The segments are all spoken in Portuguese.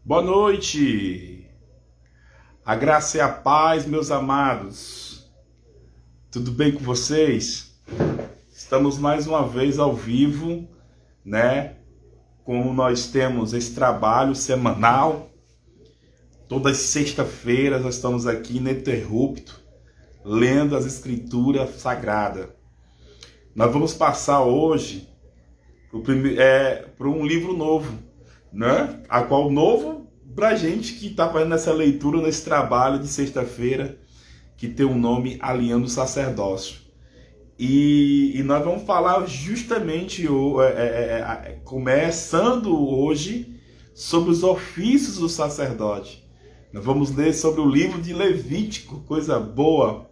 Boa noite, a graça e a paz, meus amados. Tudo bem com vocês? Estamos mais uma vez ao vivo, né? Como nós temos esse trabalho semanal, todas as sextas-feiras nós estamos aqui ininterrupto, lendo as escrituras sagradas. Nós vamos passar hoje para um livro novo, né? A qual novo para a gente que está fazendo essa leitura nesse trabalho de sexta-feira, que tem o nome Alinhando o Sacerdócio. E nós vamos falar justamente, começando hoje, sobre os ofícios do sacerdote. Nós vamos ler sobre o livro de Levítico, coisa boa.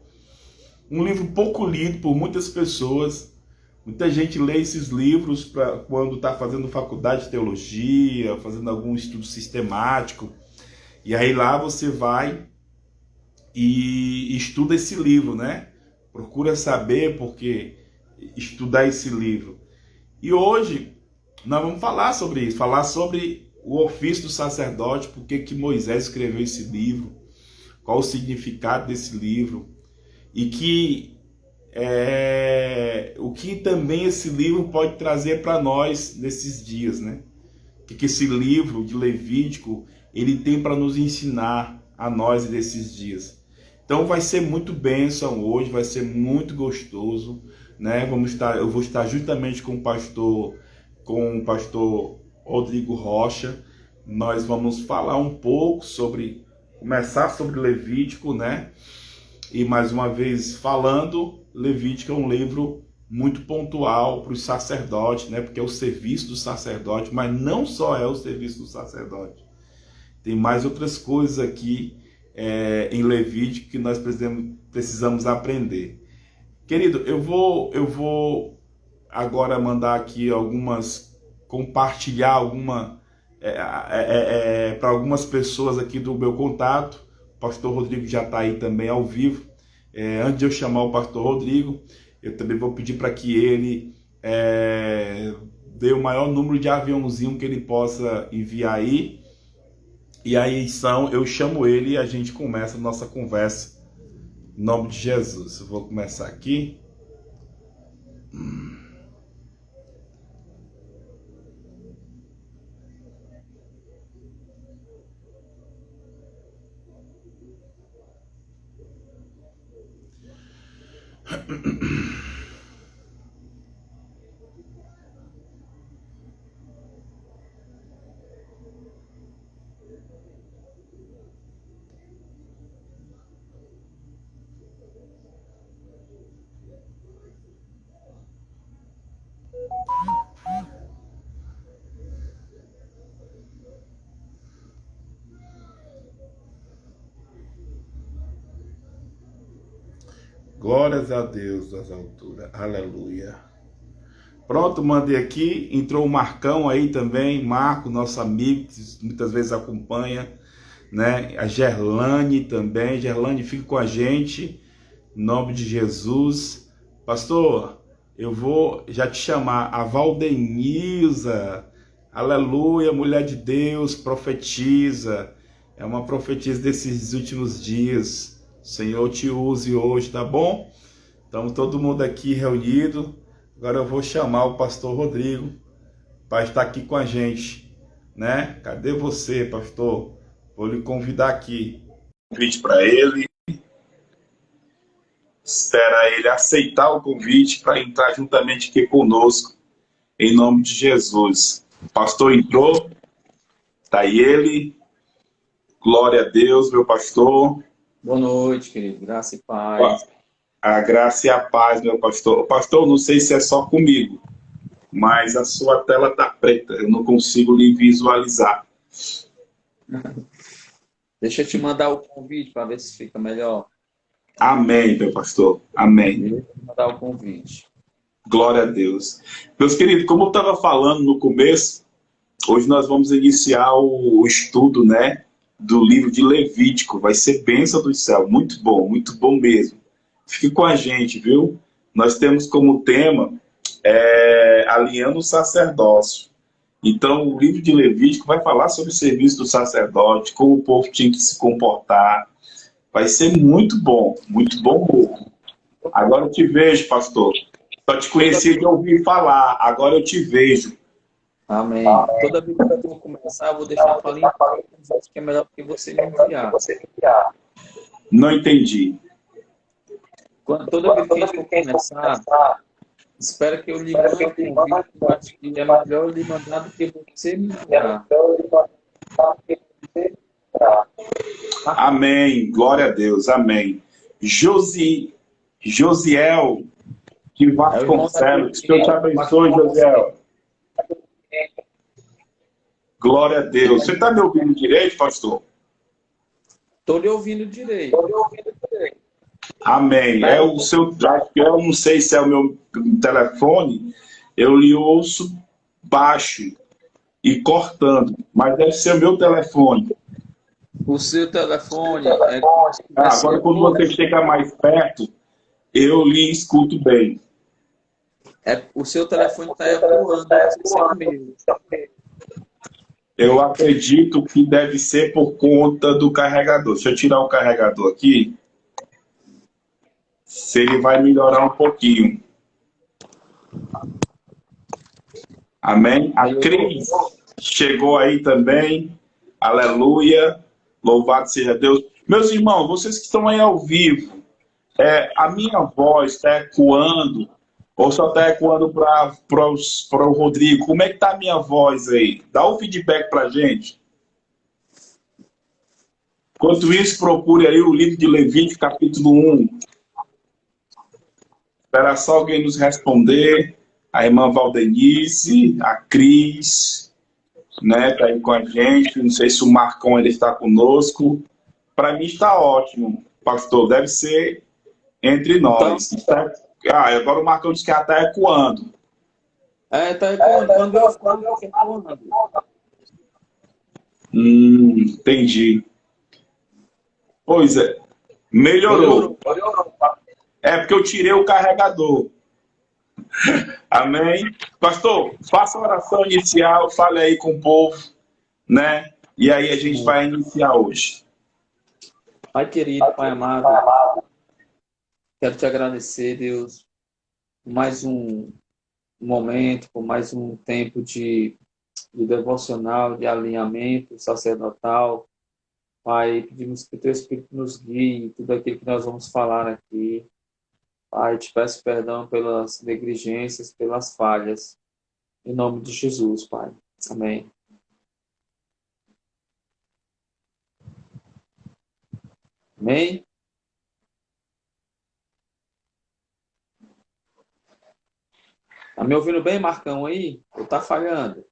Um livro pouco lido por muitas pessoas. Muita gente lê esses livros quando está fazendo faculdade de teologia, fazendo algum estudo sistemático. E aí lá você vai e estuda esse livro, né? Procura saber porque estudar esse livro. E hoje nós vamos falar sobre isso, falar sobre o ofício do sacerdote, por que Moisés escreveu esse livro, qual o significado desse livro, e o que também esse livro pode trazer para nós nesses dias, né? O que esse livro de Levítico ele tem para nos ensinar a nós nesses dias. Então vai ser muito bênção hoje, vai ser muito gostoso, né? Eu vou estar juntamente com o pastor Rodrigo Rocha. Nós vamos falar um pouco começar sobre Levítico, né? E mais uma vez falando, Levítico é um livro muito pontual para os sacerdotes, né? Porque é o serviço do sacerdote, mas não só é o serviço do sacerdote. Tem mais outras coisas aqui em Levítico que nós precisamos aprender. Querido, eu vou agora mandar aqui compartilhar para algumas pessoas aqui do meu contato. O pastor Rodrigo já está aí também ao vivo. Antes de eu chamar o pastor Rodrigo, eu também vou pedir para que ele dê o maior número de aviãozinho que ele possa enviar aí. E aí eu chamo ele e a gente começa a nossa conversa. Em nome de Jesus. Eu vou começar aqui. Glórias a Deus das alturas. Aleluia. Pronto, mandei aqui. Entrou o Marcão aí também. Marco, nosso amigo, que muitas vezes acompanha, né? A Gerlane também. Gerlane, fica com a gente. Em nome de Jesus. Pastor, eu vou já te chamar. A Valdenilza. Aleluia, mulher de Deus, profetiza. É uma profetisa desses últimos dias. O Senhor te use hoje, tá bom? Estamos todo mundo aqui reunido. Agora eu vou chamar o pastor Rodrigo para estar aqui com a gente, né? Cadê você, pastor? Vou lhe convidar aqui. Convite para ele. Espera ele aceitar o convite para entrar juntamente aqui conosco, em nome de Jesus. O pastor entrou, tá aí ele. Glória a Deus, meu pastor. Boa noite, querido. Graça e paz. A graça e a paz, meu pastor. Pastor, não sei se é só comigo, mas a sua tela está preta. Eu não consigo lhe visualizar. Deixa eu te mandar o convite para ver se fica melhor. Amém, meu pastor. Amém. Deixa eu te mandar o convite. Glória a Deus. Meus queridos, como eu estava falando no começo, hoje nós vamos iniciar o estudo, né, do livro de Levítico. Vai ser bênção do céu. Muito bom mesmo. Fique com a gente, viu? Nós temos como tema alinhando o sacerdócio. Então, o livro de Levítico vai falar sobre o serviço do sacerdote, como o povo tinha que se comportar. Vai ser muito bom mesmo. Agora eu te vejo, pastor. Só te conhecia de ouvir falar, agora eu te vejo. Amém. Toda vez que eu vou começar, eu vou deixar a falinha, acho que é melhor que você me enviar. Não entendi. Toda vez que a gente for começar, espero que eu lhe mande o convite. Eu acho que é melhor eu lhe mandar do que você me enviar. Amém. Glória a Deus. Amém. Josiel de Vasconcelos. Que Deus te abençoe, Josiel. Glória a Deus. Você está me ouvindo direito, pastor? Estou lhe ouvindo direito. Amém. É o seu. Eu não sei se é o meu telefone. Eu lhe ouço baixo e cortando, mas deve ser o meu telefone. O seu telefone é agora, quando você chega mais perto, eu lhe escuto bem. O seu telefone está ecoando, não sei se é o meu. Eu acredito que deve ser por conta do carregador. Deixa eu tirar o carregador aqui. Se ele vai melhorar um pouquinho. Amém? A Cris chegou aí também. Aleluia. Louvado seja Deus. Meus irmãos, vocês que estão aí ao vivo, a minha voz está ecoando ou só está ecoando para o Rodrigo? Como é que está a minha voz aí? Dá um feedback para a gente. Enquanto isso, procure aí o livro de Levítico, capítulo 1. Espera só alguém nos responder. A irmã Valdenice, a Cris, né, tá aí com a gente. Não sei se o Marcão ele está conosco. Para mim está ótimo, pastor. Deve ser entre nós. Então, agora o Marcão disse que já está ecoando. Está ecoando. Quando eu falo, está ecoando. Entendi. Pois é. Melhorou. É porque eu tirei o carregador. Amém? Pastor, faça a oração inicial, fale aí com o povo, né? E aí a gente vai iniciar hoje. Pai querido, Pai amado, quero te agradecer, Deus, por mais um momento, por mais um tempo de devocional, de alinhamento sacerdotal. Pai, pedimos que o Teu Espírito nos guie em tudo aquilo que nós vamos falar aqui. Pai, te peço perdão pelas negligências, pelas falhas. Em nome de Jesus, Pai. Amém. Amém? Tá me ouvindo bem, Marcão, aí? Ou tá falhando?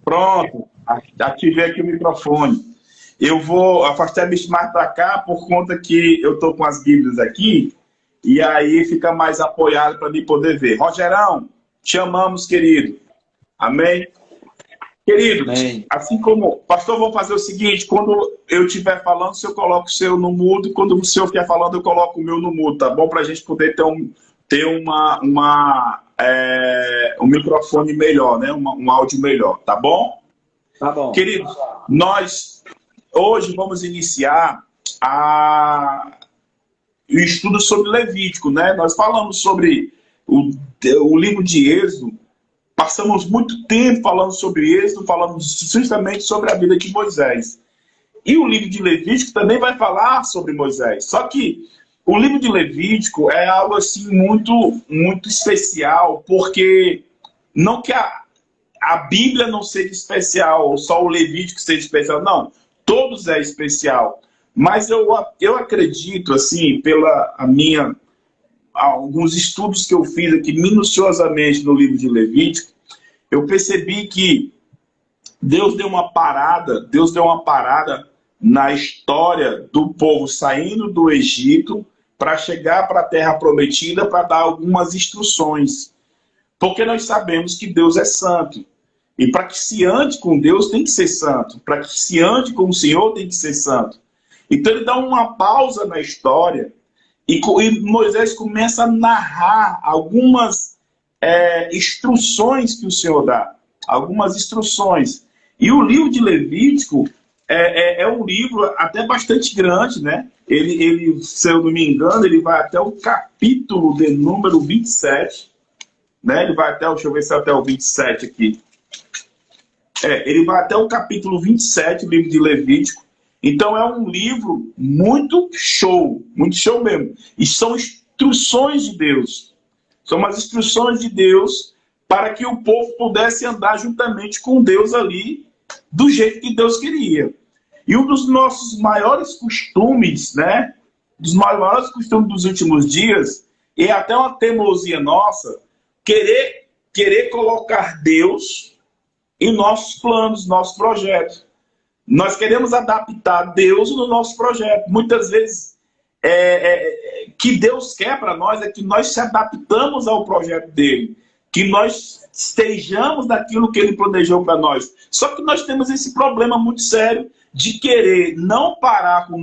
Pronto. Ativei aqui o microfone. Eu vou afastar a bicho mais para cá por conta que eu tô com as Bíblias aqui. E aí fica mais apoiado para mim poder ver. Rogerão, te amamos, querido. Amém? Querido, Amém. Assim como... Pastor, vou fazer o seguinte, quando eu estiver falando, o senhor coloca o seu no mudo, quando o senhor estiver falando, eu coloco o meu no mudo, tá bom? Para a gente poder ter um microfone melhor, né? Um áudio melhor, tá bom? Tá bom. Queridos, nós hoje vamos iniciar o estudo sobre Levítico, né? Nós falamos sobre o livro de Êxodo, passamos muito tempo falando sobre Êxodo, falamos justamente sobre a vida de Moisés. E o livro de Levítico também vai falar sobre Moisés. Só que o livro de Levítico é algo assim muito, muito especial, porque não que a Bíblia não seja especial, ou só o Levítico seja especial, não. Todos é especial. Mas eu acredito, assim, alguns estudos que eu fiz aqui minuciosamente no livro de Levítico, eu percebi que Deus deu uma parada na história do povo saindo do Egito para chegar para a Terra Prometida para dar algumas instruções. Porque nós sabemos que Deus é santo. E para que se ande com Deus tem que ser santo. Para que se ande com o Senhor tem que ser santo. Então ele dá uma pausa na história e Moisés começa a narrar algumas instruções que o Senhor dá. algumas instruções. E o livro de Levítico é um livro até bastante grande, né? Ele, se eu não me engano, ele vai até o capítulo de número 27, né? Ele vai até, deixa eu ver se é até o 27 aqui. Ele vai até o capítulo 27, o livro de Levítico. Então é um livro muito show mesmo. E são instruções de Deus. São as instruções de Deus para que o povo pudesse andar juntamente com Deus ali, do jeito que Deus queria. E um dos nossos maiores costumes, né? Dos maiores costumes dos últimos dias, é até uma teimosia nossa, querer colocar Deus em nossos planos, nossos projetos. Nós queremos adaptar Deus no nosso projeto. Muitas vezes, que Deus quer para nós é que nós se adaptamos ao projeto dele, que nós estejamos daquilo que ele planejou para nós. Só que nós temos esse problema muito sério de querer não parar com o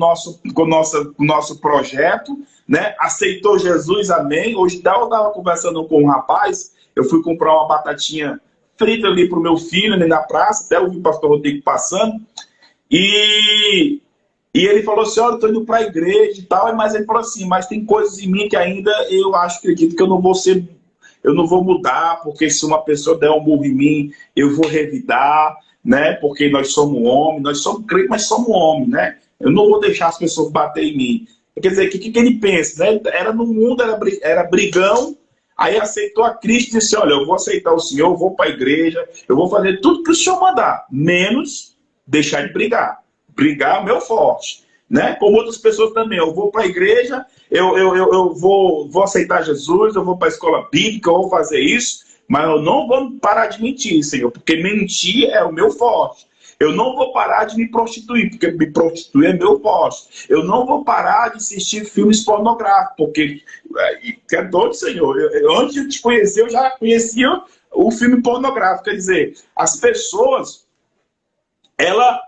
nosso projeto, né? Aceitou Jesus, amém. Hoje eu estava conversando com um rapaz, eu fui comprar uma batatinha frita ali para o meu filho, ali na praça, até ouvi o pastor Rodrigo passando, e ele falou assim, olha, eu estou indo para a igreja e tal, mas ele falou assim, mas tem coisas em mim que ainda acredito que eu não vou mudar, porque se uma pessoa der um murro em mim, eu vou revidar, né? Porque nós somos homens, nós somos crentes, mas somos homens, né? Eu não vou deixar as pessoas bater em mim. Quer dizer, o que ele pensa, né? Era no mundo, era brigão, aí aceitou a Cristo e disse, olha, eu vou aceitar o Senhor, eu vou para a igreja, eu vou fazer tudo que o Senhor mandar, menos deixar de brigar. Brigar é o meu forte, né? Como outras pessoas também, eu vou para a igreja, eu vou aceitar Jesus, eu vou para a escola bíblica, eu vou fazer isso, mas eu não vou parar de mentir, Senhor, porque mentir é o meu forte. Eu não vou parar de me prostituir, porque me prostituir é meu forte. Eu não vou parar de assistir filmes pornográficos, porque é doido, Senhor. Antes de te conhecer, eu já conhecia o filme pornográfico. Quer dizer, as pessoas, ela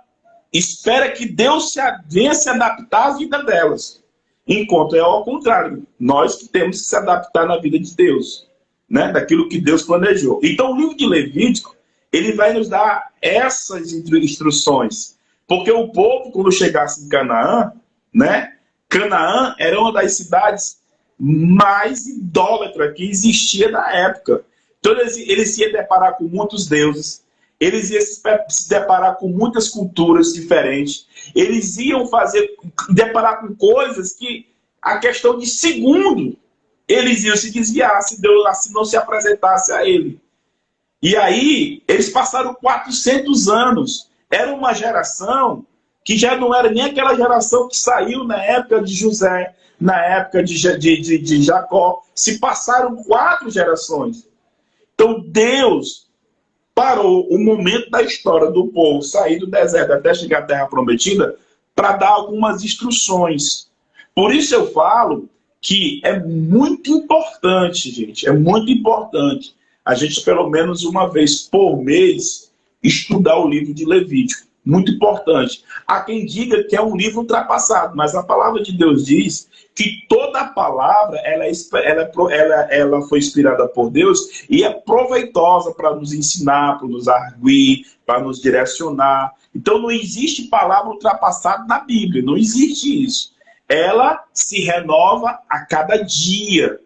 espera que Deus venha se adaptar à vida delas. Enquanto é ao contrário. Nós que temos que se adaptar na vida de Deus, né? Daquilo que Deus planejou. Então, o livro de Levítico, ele vai nos dar essas instruções. Porque o povo, quando chegasse em Canaã, né? Canaã era uma das cidades mais idólatras que existia na época. Então, eles iam deparar com muitos deuses. Eles iam se deparar com muitas culturas diferentes. Eles iam deparar com coisas que, a questão de segundo, eles iam se desviar se Deus assim não se apresentasse a ele. E aí, eles passaram 400 anos. Era uma geração que já não era nem aquela geração que saiu na época de José, na época de Jacó. Se passaram 4 gerações. Então, Deus parou o momento da história do povo sair do deserto até chegar à Terra Prometida para dar algumas instruções. Por isso eu falo que é muito importante, gente, é muito importante a gente, pelo menos uma vez por mês, estudar o livro de Levítico. Muito importante. Há quem diga que é um livro ultrapassado, mas a palavra de Deus diz que toda a palavra ela foi inspirada por Deus e é proveitosa para nos ensinar, para nos arguir, para nos direcionar. Então não existe palavra ultrapassada na Bíblia, não existe isso. Ela se renova a cada dia.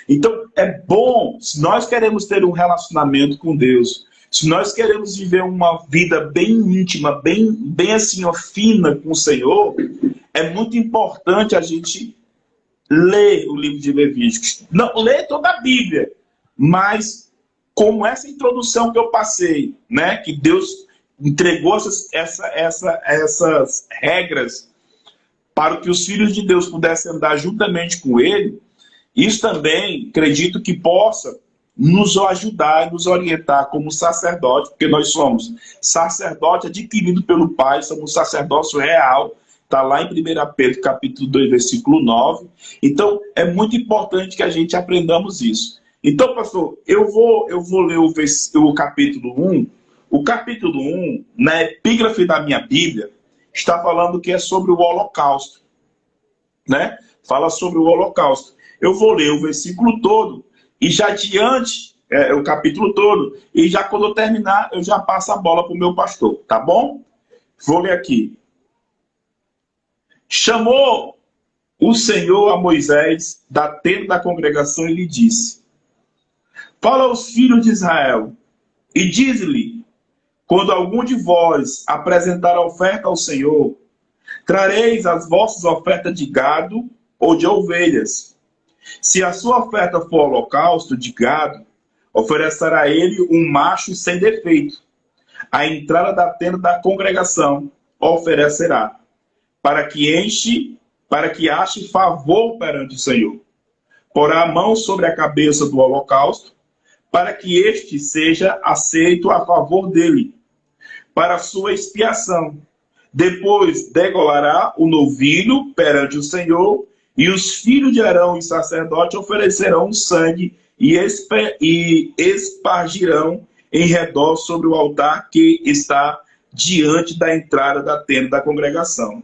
Então é bom, se nós queremos ter um relacionamento com Deus, se nós queremos viver uma vida bem íntima, bem assim, ó, fina com o Senhor, é muito importante a gente ler o livro de Levíticos. Não ler toda a Bíblia, mas como essa introdução que eu passei, né, que Deus entregou essas regras para que os filhos de Deus pudessem andar juntamente com Ele, isso também, acredito que possa nos ajudar e nos orientar como sacerdote, porque nós somos sacerdote adquirido pelo Pai, somos sacerdócio real, está lá em 1 Pedro capítulo 2, versículo 9. Então, é muito importante que a gente aprendamos isso. Então, pastor, eu vou ler o capítulo 1. O capítulo 1, na epígrafe da minha Bíblia, está falando que é sobre o Holocausto, né? Fala sobre o Holocausto. Eu vou ler o versículo todo, e já adiante, o capítulo todo. E já quando eu terminar, eu já passo a bola para o meu pastor, tá bom? Vou ler aqui. Chamou o Senhor a Moisés da tenda da congregação e lhe disse: fala aos filhos de Israel e diz-lhe: quando algum de vós apresentar oferta ao Senhor, trareis as vossas ofertas de gado ou de ovelhas. Se a sua oferta for holocausto de gado, oferecerá ele um macho sem defeito. A entrada da tenda da congregação oferecerá, para que ache favor perante o Senhor. Porá a mão sobre a cabeça do holocausto, para que este seja aceito a favor dele, para sua expiação. Depois degolará o novilho perante o Senhor, e os filhos de Arão e sacerdote oferecerão sangue e espargirão em redor sobre o altar que está diante da entrada da tenda da congregação.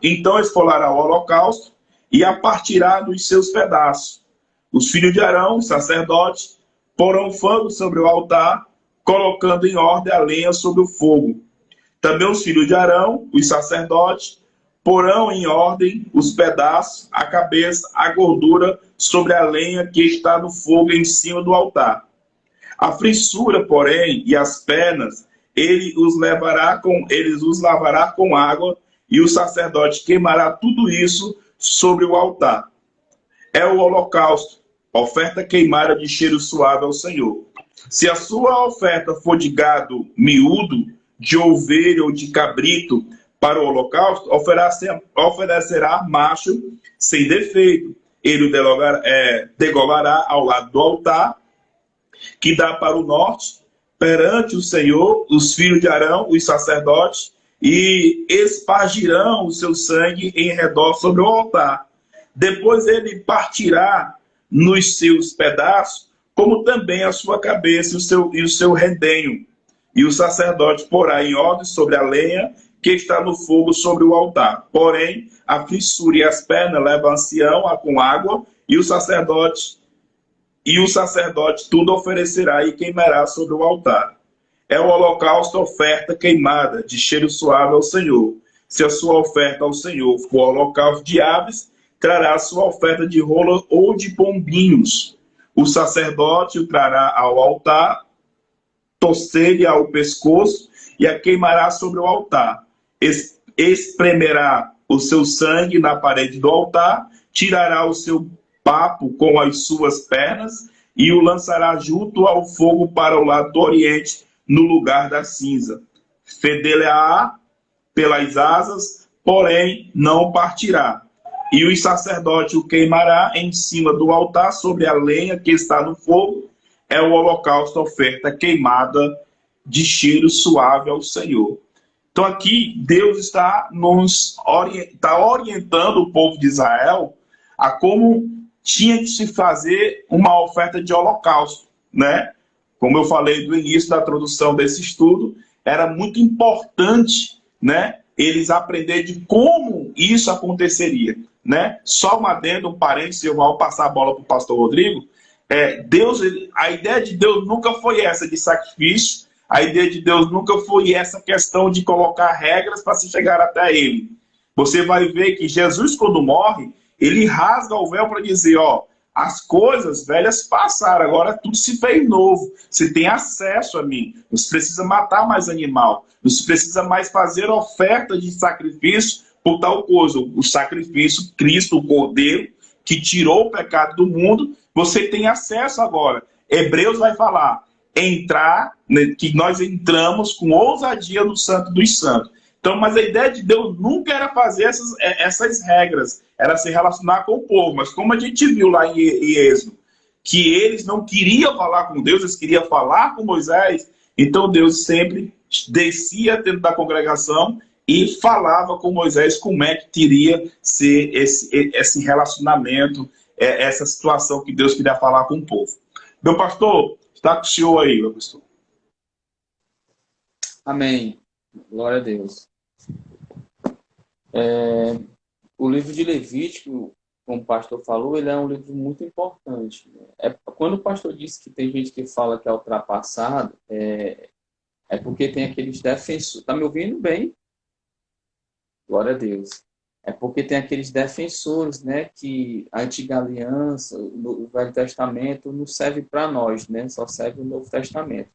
Então esfolará o holocausto e a partirá dos seus pedaços. Os filhos de Arão, sacerdote, porão fogo sobre o altar, colocando em ordem a lenha sobre o fogo. Também os filhos de Arão, os sacerdotes, porão em ordem os pedaços, a cabeça, a gordura sobre a lenha que está no fogo em cima do altar. A frissura, porém, e as pernas, ele os lavará com água, e o sacerdote queimará tudo isso sobre o altar. É o holocausto, oferta queimada de cheiro suave ao Senhor. Se a sua oferta for de gado miúdo, de ovelha ou de cabrito para o holocausto, oferecerá macho sem defeito. Ele degolará ao lado do altar, que dá para o norte, perante o Senhor, os filhos de Arão, os sacerdotes, e espargirão o seu sangue em redor sobre o altar. Depois ele partirá nos seus pedaços, como também a sua cabeça e o seu rendenho. E o sacerdote porá em ordem sobre a lenha que está no fogo sobre o altar. Porém, a fissura e as pernas levam-se-ão com água, e o sacerdote tudo oferecerá e queimará sobre o altar. É o holocausto, oferta queimada, de cheiro suave ao Senhor. Se a sua oferta ao Senhor for holocausto de aves, trará a sua oferta de rola ou de pombinhos. O sacerdote o trará ao altar, torcer-lhe ao pescoço e a queimará sobre o altar. Espremerá o seu sangue na parede do altar, tirará o seu papo com as suas pernas e o lançará junto ao fogo para o lado do oriente, no lugar da cinza. Fedê-la pelas asas, porém não partirá. E o sacerdote o queimará em cima do altar sobre a lenha que está no fogo. É o holocausto, oferta queimada de cheiro suave ao Senhor. Então aqui Deus está orientando o povo de Israel a como tinha que se fazer uma oferta de holocausto, né? Como eu falei do início da introdução desse estudo, era muito importante, né, eles aprenderem de como isso aconteceria, né? Só um adendo, um parênteses, eu vou passar a bola para o pastor Rodrigo. A ideia de Deus nunca foi essa de sacrifício, a ideia de Deus nunca foi essa questão de colocar regras para se chegar até Ele. Você vai ver que Jesus, quando morre, ele rasga o véu para dizer, ó, as coisas velhas passaram, agora tudo se fez novo. Você tem acesso a mim. Não se precisa matar mais animal. Não se precisa mais fazer oferta de sacrifício por tal coisa. O sacrifício, Cristo, o Cordeiro, que tirou o pecado do mundo, você tem acesso agora. Hebreus vai falar, que nós entramos com ousadia no Santo dos Santos. Então, mas a ideia de Deus nunca era fazer essas regras, era se relacionar com o povo. Mas como a gente viu lá em Êxodo, que eles não queriam falar com Deus, eles queriam falar com Moisés, então Deus sempre descia dentro da congregação e falava com Moisés como é que teria ser esse relacionamento, essa situação que Deus queria falar com o povo. Meu pastor, está com o senhor aí, meu pastor. Amém. Glória a Deus. O livro de Levítico, como o pastor falou, ele é um livro muito importante. Quando o pastor disse que tem gente que fala que é ultrapassado, é porque tem aqueles defensores. Está me ouvindo bem? Glória a Deus. É porque tem aqueles defensores, né, que a antiga aliança, o Velho Testamento, não serve para nós, né? Só serve o Novo Testamento.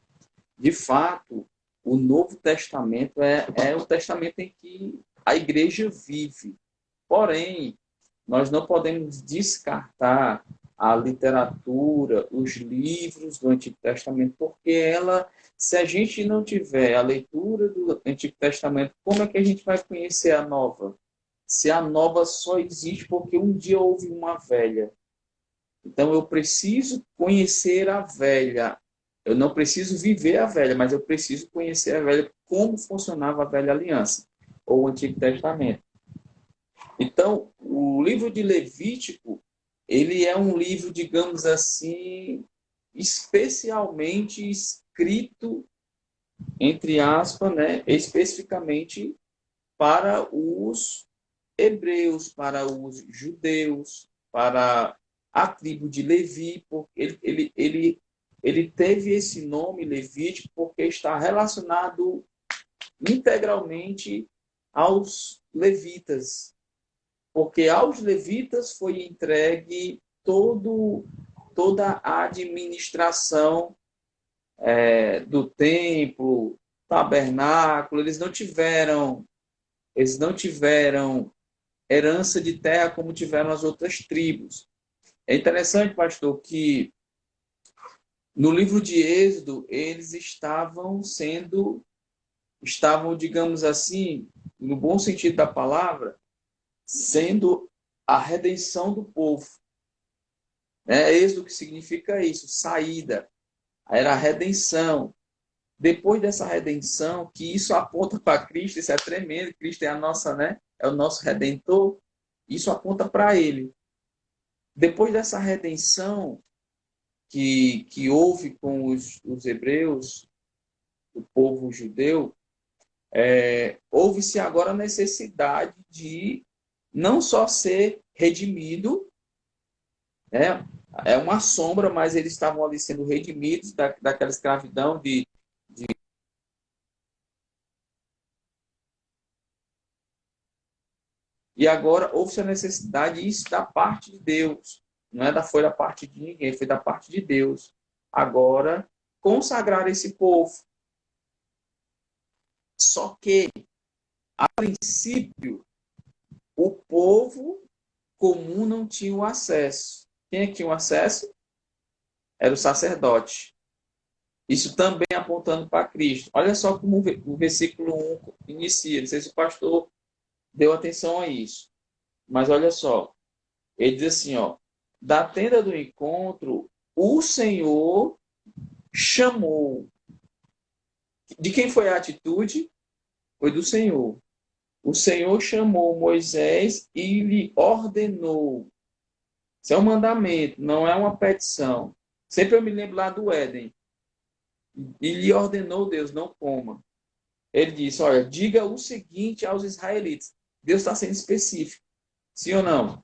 De fato, o Novo Testamento é o testamento em que a igreja vive. Porém, nós não podemos descartar a literatura, os livros do Antigo Testamento, porque se a gente não tiver a leitura do Antigo Testamento, como é que a gente vai conhecer a nova? Se a nova só existe porque um dia houve uma velha. Então eu preciso conhecer a velha. Eu não preciso viver a velha, mas eu preciso conhecer a velha, como funcionava a velha aliança, ou o Antigo Testamento. Então, o livro de Levítico, ele é um livro, digamos assim, especialmente escrito, entre aspas, né, especificamente para os hebreus, para os judeus, para a tribo de Levi, porque ele teve esse nome Levítico porque está relacionado integralmente aos levitas, porque aos levitas foi entregue toda a administração do templo, tabernáculo. Eles não tiveram herança de terra como tiveram as outras tribos. É interessante, pastor, que no livro de Êxodo eles estavam, digamos assim, no bom sentido da palavra, sendo a redenção do povo. Êxodo, que significa isso, saída. Era a redenção. Depois dessa redenção, que isso aponta para Cristo, isso é tremendo, Cristo é a nossa, né? É o nosso Redentor, isso aponta para Ele. Depois dessa redenção que houve com os hebreus, o povo judeu, houve-se agora a necessidade de não só ser redimido, né? É uma sombra, mas eles estavam ali sendo redimidos daquela escravidão E agora houve a necessidade, isso da parte de Deus. Foi da parte de ninguém, foi da parte de Deus. Agora, consagrar esse povo. Só que, a princípio, o povo comum não tinha o acesso. Quem é que tinha o acesso? Era o sacerdote. Isso também apontando para Cristo. Olha só como o versículo 1 inicia. Não sei se o pastor deu atenção a isso. Mas olha só. Ele diz assim, da tenda do encontro, o Senhor chamou. De quem foi a atitude? Foi do Senhor. O Senhor chamou Moisés e lhe ordenou. Isso é um mandamento, não é uma petição. Sempre eu me lembro lá do Éden. E lhe ordenou Deus, não coma. Ele disse, olha, diga o seguinte aos israelitas. Deus está sendo específico. Sim ou não?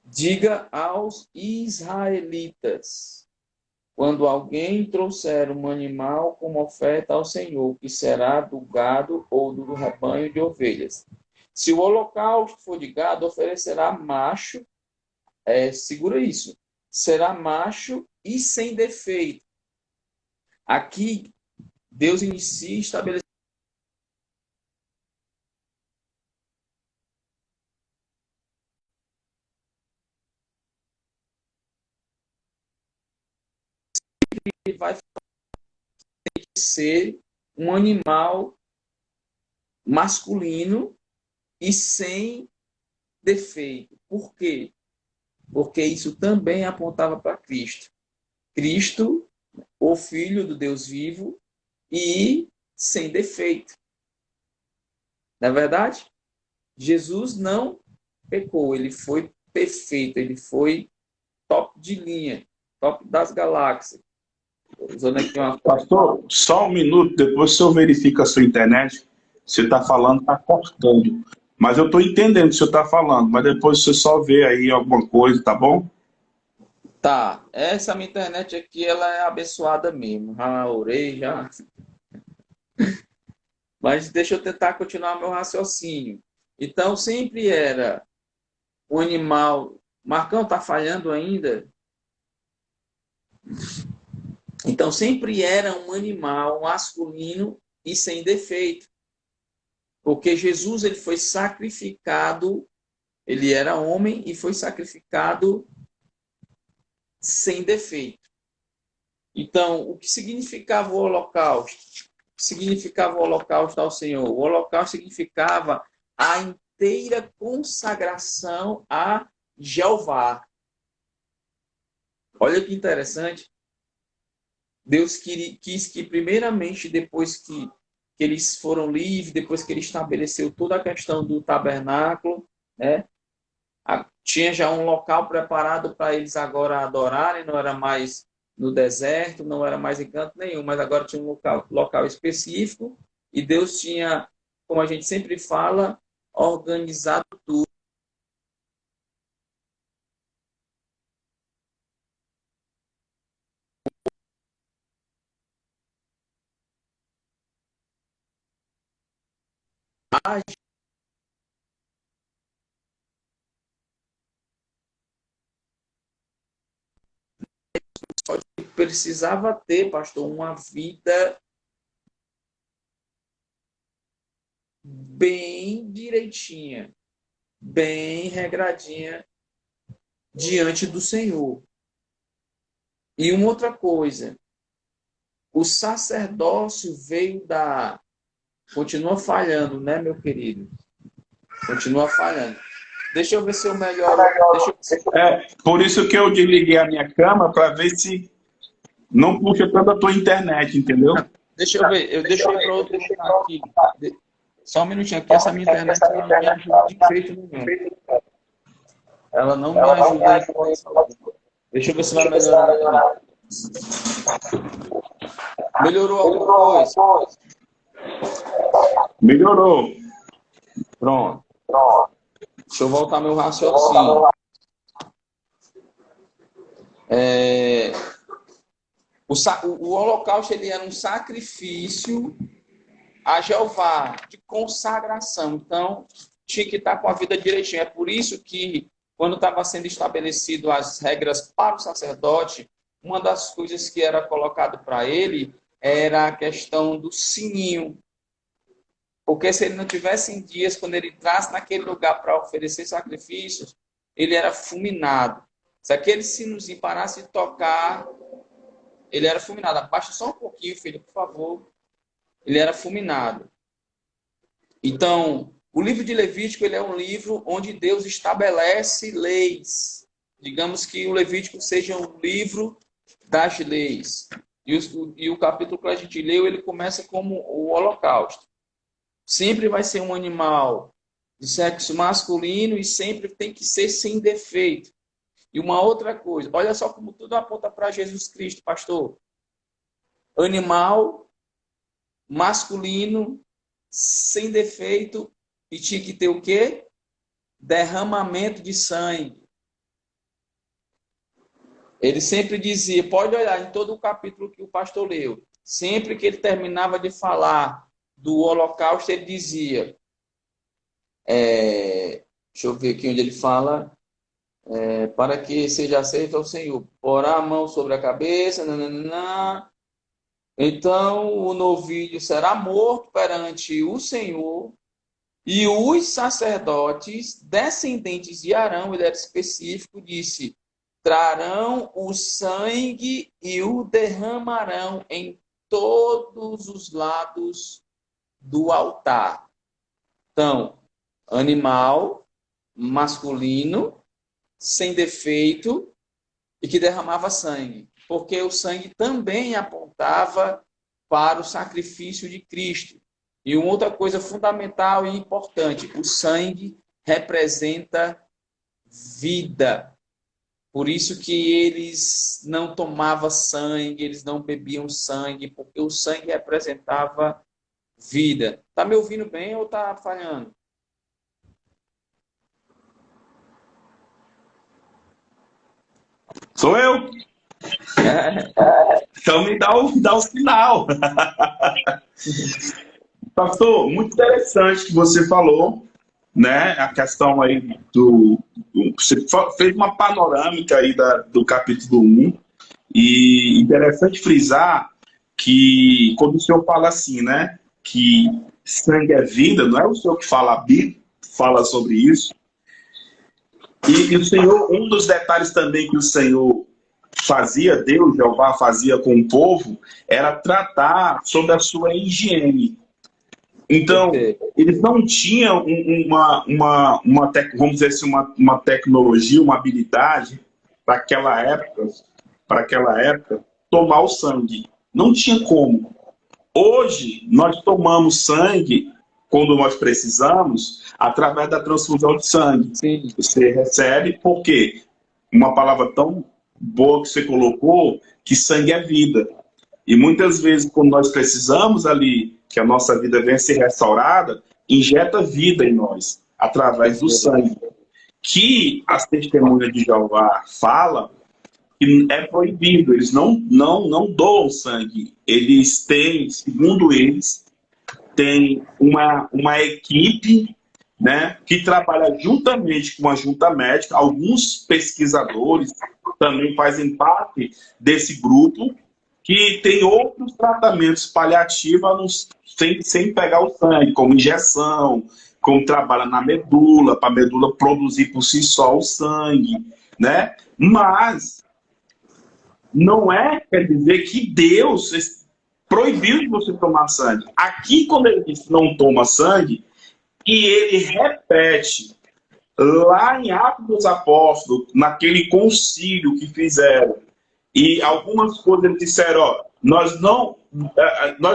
Diga aos israelitas, quando alguém trouxer um animal como oferta ao Senhor, que será do gado ou do rebanho de ovelhas. Se o holocausto for de gado, oferecerá macho, segura isso, será macho e sem defeito. Aqui, Deus inicia estabelecendo que vai ser um animal masculino e sem defeito. Por quê? Porque isso também apontava para Cristo. Cristo, o Filho do Deus vivo e sem defeito. Não é verdade? Jesus não pecou, ele foi perfeito, ele foi top de linha, top das galáxias. Usando aqui uma... Pastor, só um minuto, depois o senhor verifica a sua internet. Você está falando, está cortando. Mas eu estou entendendo o que você está falando, mas depois você só vê aí alguma coisa, tá bom? Tá, essa minha internet aqui, ela é abençoada mesmo. Já orei, já. Mas deixa eu tentar continuar meu raciocínio. Então, sempre era um animal. Marcão, tá falhando ainda? Então, sempre era um animal masculino e sem defeito. Porque Jesus ele foi sacrificado, ele era homem e foi sacrificado sem defeito. Então, o que significava o holocausto? O que significava o holocausto ao Senhor? O holocausto significava a inteira consagração a Jeová. Olha que interessante. Deus quis que, primeiramente, depois que eles foram livres, depois que ele estabeleceu toda a questão do tabernáculo, né? Tinha já um local preparado para eles agora adorarem, não era mais no deserto, não era mais em canto nenhum, mas agora tinha um local específico e Deus tinha, como a gente sempre fala, organizado tudo. Só que precisava ter, pastor, uma vida bem direitinha, bem regradinha diante do Senhor. E uma outra coisa, o sacerdócio veio da... Continua falhando, né, meu querido? Continua falhando. Deixa eu ver se eu melhoro. É, por isso que eu desliguei a minha câmera para ver se não puxa tanto a tua internet, entendeu? Deixa eu ver. Eu deixei para outro lugar aqui. Só um minutinho aqui. Essa minha internet ela não me ajuda de jeito nenhum. Ela não me ajuda em coisa alguma. Deixa eu ver se vai melhorar aqui. Melhorou alguma coisa? Melhorou. Pronto. Deixa eu voltar meu raciocínio. O holocausto ele era um sacrifício a Jeová de consagração. Então, tinha que estar com a vida direitinho. É por isso que, quando estava sendo estabelecido as regras para o sacerdote, uma das coisas que era colocado para ele era a questão do sininho. Porque se ele não tivesse em dias, quando ele entrasse naquele lugar para oferecer sacrifícios, ele era fulminado. Se aquele sinozinho parasse de tocar, ele era fulminado. Abaixa só um pouquinho, filho, por favor. Ele era fulminado. Então, o livro de Levítico ele é um livro onde Deus estabelece leis. Digamos que o Levítico seja um livro das leis. E o capítulo que a gente leu, ele começa como o Holocausto. Sempre vai ser um animal de sexo masculino e sempre tem que ser sem defeito. E uma outra coisa, olha só como tudo aponta para Jesus Cristo, pastor. Animal masculino, sem defeito, e tinha que ter o quê? Derramamento de sangue. Ele sempre dizia, pode olhar em todo o capítulo que o pastor leu, sempre que ele terminava de falar do holocausto, ele dizia, deixa eu ver aqui onde ele fala, para que seja aceito ao Senhor, porá a mão sobre a cabeça, nananana. Então o novilho será morto perante o Senhor, e os sacerdotes, descendentes de Arão, ele era específico, disse, trarão o sangue e o derramarão em todos os lados do altar. Então, animal masculino, sem defeito, e que derramava sangue. Porque o sangue também apontava para o sacrifício de Cristo. E uma outra coisa fundamental e importante, o sangue representa vida. Por isso que eles não tomavam sangue, eles não bebiam sangue, porque o sangue representava vida. Tá me ouvindo bem ou tá falhando? Sou eu. Então me dá o sinal. Pastor, muito interessante que você falou, né? A questão aí você fez uma panorâmica aí do capítulo 1. E interessante frisar que quando o senhor fala assim, né? Que sangue é vida, não é o senhor que fala, a Bíblia fala sobre isso. E o Senhor, um dos detalhes também que o Senhor fazia, Deus, Jeová, fazia com o povo, era tratar sobre a sua higiene. Então, eles não tinham vamos dizer assim, uma tecnologia, uma habilidade para aquela época, tomar o sangue. Não tinha como. Hoje, nós tomamos sangue, quando nós precisamos, através da transfusão de sangue. Sim. Você recebe, porque uma palavra tão boa que você colocou, que sangue é vida. E muitas vezes, quando nós precisamos ali, que a nossa vida venha a ser restaurada, injeta vida em nós, através do sangue. Que as testemunhas de Jeová falam que é proibido, eles não doam sangue. Eles têm, segundo eles, tem uma equipe, né, que trabalha juntamente com a junta médica. Alguns pesquisadores também fazem parte desse grupo, que tem outros tratamentos paliativos sem pegar o sangue, como injeção, como trabalha na medula, para a medula produzir por si só o sangue, né? Mas não quer dizer que Deus proibiu de você tomar sangue. Aqui, quando ele diz não toma sangue, e ele repete lá em Atos dos Apóstolos, naquele concílio que fizeram, e algumas coisas eles disseram, ó, nós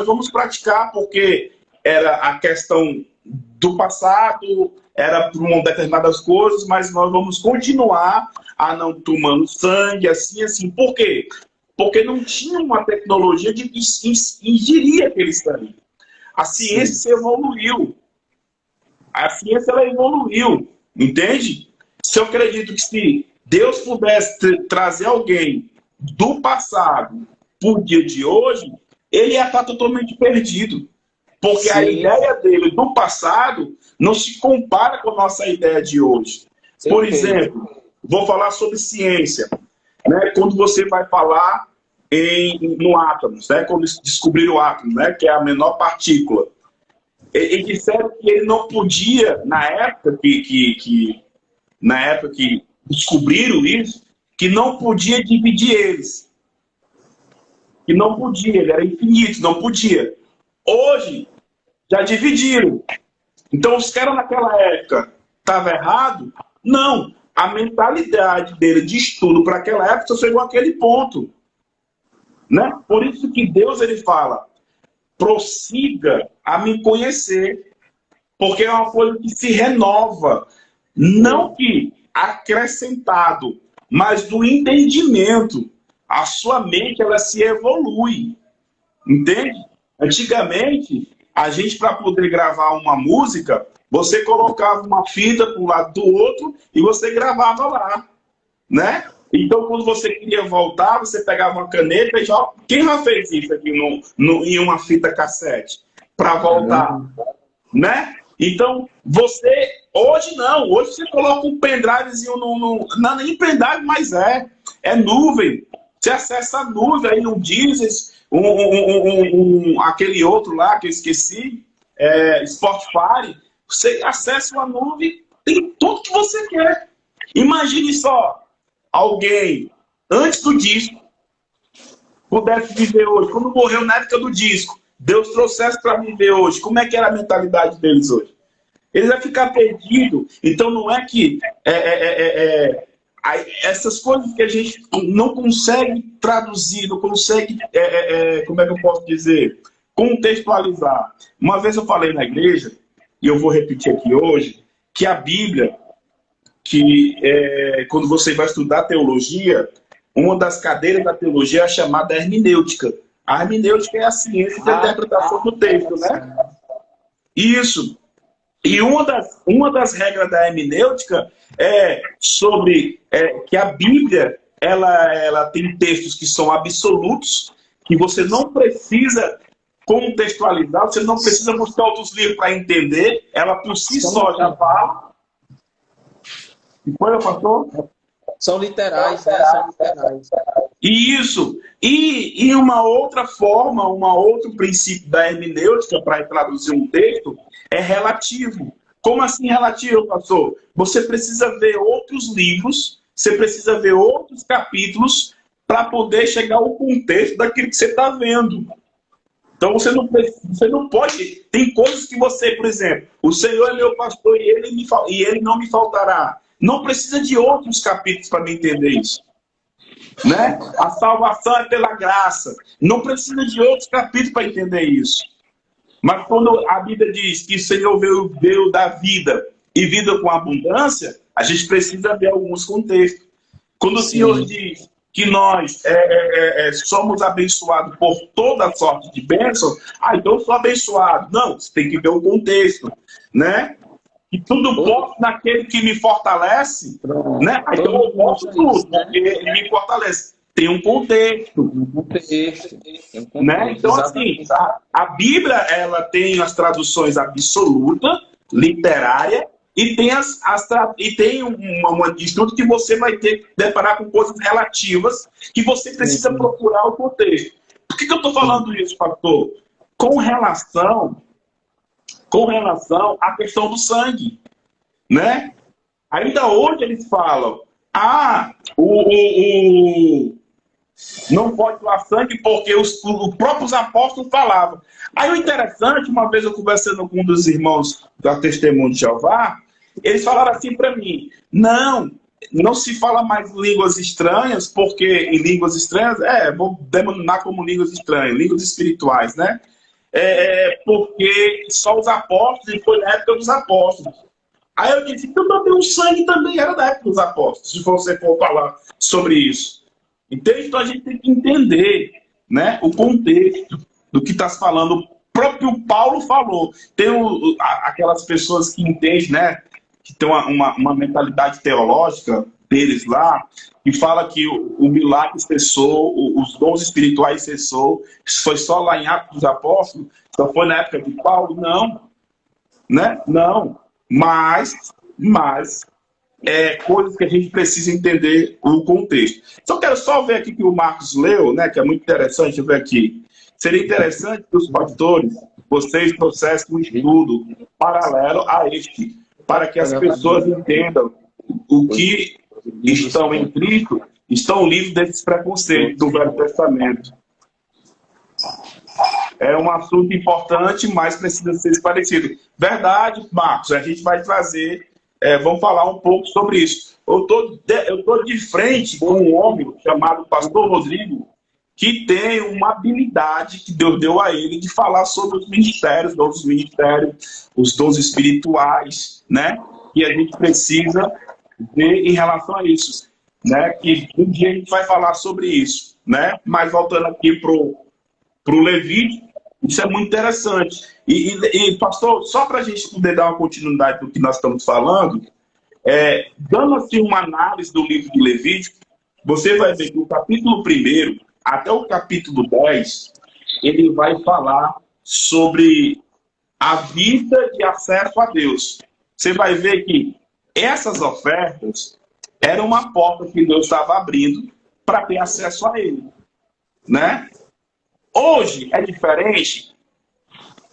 vamos praticar porque era a questão do passado, era por uma determinadas coisas, mas nós vamos continuar a não tomando sangue, assim. Por quê? Porque não tinha uma tecnologia de ingerir aquele sangue. A ciência evoluiu. A ciência ela evoluiu, entende? Se eu acredito que se Deus pudesse trazer alguém do passado para o dia de hoje, ele ia estar totalmente perdido. Porque a ideia dele do passado não se compara com a nossa ideia de hoje. Por exemplo, vou falar sobre ciência. Né? Quando você vai falar no átomo, né? Quando descobriram o átomo, né? Que é a menor partícula. Eles disseram que ele não podia, na época que descobriram isso, que não podia dividir eles. Que não podia, ele era infinito, não podia. Hoje, já dividiram. Então, os caras naquela época estavam errados? Não. A mentalidade dele de estudo para aquela época só chegou àquele ponto. Né? Por isso que Deus ele fala, prossiga a me conhecer, porque é uma coisa que se renova, não que acrescentado, mas do entendimento. A sua mente ela se evolui, entende? Antigamente, a gente para poder gravar uma música, você colocava uma fita para um lado do outro e você gravava lá, né? Então, quando você queria voltar, você pegava uma caneta e já... Quem já fez isso aqui em uma fita cassete? Para voltar, né? Então, você... Hoje não. Hoje você coloca um pendrivezinho não é nem pendrive, mas é nuvem. Você acessa a nuvem aí no Deezer, aquele outro lá que eu esqueci, Spotify. Você acessa uma nuvem, tem tudo que você quer. Imagine só, alguém, antes do disco, pudesse viver hoje. Quando morreu na época do disco, Deus trouxesse para viver hoje. Como é que era a mentalidade deles hoje? Eles vão ficar perdidos. Então não é que essas coisas que a gente não consegue traduzir, não consegue, como é que eu posso dizer, contextualizar. Uma vez eu falei na igreja, e eu vou repetir aqui hoje, que a Bíblia, quando você vai estudar teologia, uma das cadeiras da teologia é chamada hermenêutica. A hermenêutica é a ciência da interpretação do texto, né? Isso. E uma das regras da hermenêutica é sobre que a Bíblia ela tem textos que são absolutos, que você não precisa contextualizar, você não precisa buscar outros livros para entender, ela por si só já fala. E foi, pastor? São literais, né? São literais. Isso. E uma outra forma, um outro princípio da hermenêutica para traduzir um texto é relativo. Como assim relativo, pastor? Você precisa ver outros livros, você precisa ver outros capítulos para poder chegar ao contexto daquilo que você está vendo. Então você não pode. Tem coisas que você, por exemplo, o Senhor é meu pastor e ele não me faltará. Não precisa de outros capítulos para me entender isso. Né? A salvação é pela graça. Não precisa de outros capítulos para entender isso. Mas quando a Bíblia diz que o Senhor veio dar vida e vida com abundância, a gente precisa ver alguns contextos. Quando o Senhor diz que nós somos abençoados por toda sorte de bênção, então eu sou abençoado. Não, você tem que ver o contexto, né? E tudo posso naquele que me fortalece, né? Então eu posso tudo, porque ele me fortalece. Tem um contexto. Né? Então, assim, a Bíblia ela tem as traduções absoluta, literária, e tem um estudo que você vai ter que deparar com coisas relativas que você precisa procurar o contexto. Por que eu estou falando isso, pastor? Com relação à questão do sangue, né? Ainda hoje eles falam, não pode doar sangue porque os próprios apóstolos falavam. Aí o interessante, uma vez eu conversando com um dos irmãos da Testemunho de Jeová, eles falaram assim para mim, não se fala mais línguas estranhas, porque em línguas estranhas, vou denominar como línguas estranhas, línguas espirituais, né? Porque só os apóstolos, e foi na época dos apóstolos. Aí eu disse, então também o sangue também era da época dos apóstolos, se você for falar sobre isso. Entende? Então a gente tem que entender, né, o contexto do que está se falando. O próprio Paulo falou. Tem aquelas pessoas que entendem, né, que tem uma mentalidade teológica deles lá, que fala que o milagre cessou, os dons espirituais cessou, foi só lá em Atos dos Apóstolos, só foi na época de Paulo. Não, né? Não. Mas coisas que a gente precisa entender o contexto. Só quero ver aqui que o Marcos leu, né, que é muito interessante, deixa eu ver aqui. Seria interessante que os pastores, vocês trouxessem um estudo paralelo a este, para que as pessoas entendam o que estão em Cristo, estão livres desses preconceitos do Velho Testamento. É um assunto importante, mas precisa ser esclarecido. Verdade, Marcos, a gente vai trazer, vamos falar um pouco sobre isso. Eu tô de frente com um homem chamado Pastor Rodrigo, que tem uma habilidade que Deus deu a ele de falar sobre os ministérios, os dons espirituais, né? E a gente precisa ver em relação a isso, né? Que um dia a gente vai falar sobre isso, né? Mas voltando aqui para o Levítico, isso é muito interessante. E pastor, só para a gente poder dar uma continuidade do que nós estamos falando, dando assim uma análise do livro de Levítico, você vai ver que o capítulo 1 até o capítulo 10, ele vai falar sobre a vida de acesso a Deus. Você vai ver que essas ofertas eram uma porta que Deus estava abrindo para ter acesso a Ele, né? Hoje é diferente,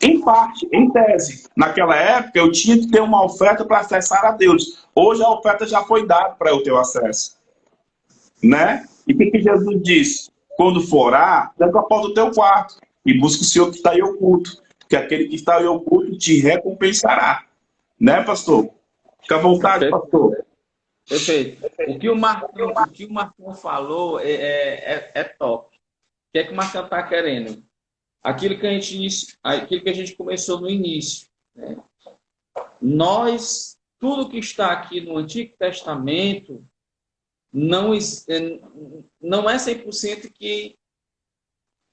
em parte, em tese. Naquela época eu tinha que ter uma oferta para acessar a Deus. Hoje a oferta já foi dada para eu ter o acesso, né? E o que Jesus disse? Quando for orar, tranca a porta do teu quarto e busca o Senhor que está em oculto, porque aquele que está em oculto te recompensará. Né, pastor? Fica à vontade, pastor. Perfeito. O que o Marcão falou é top. O que é que o Marcão está querendo? Aquilo que a gente começou no início, né? Tudo que está aqui no Antigo Testamento não é 100%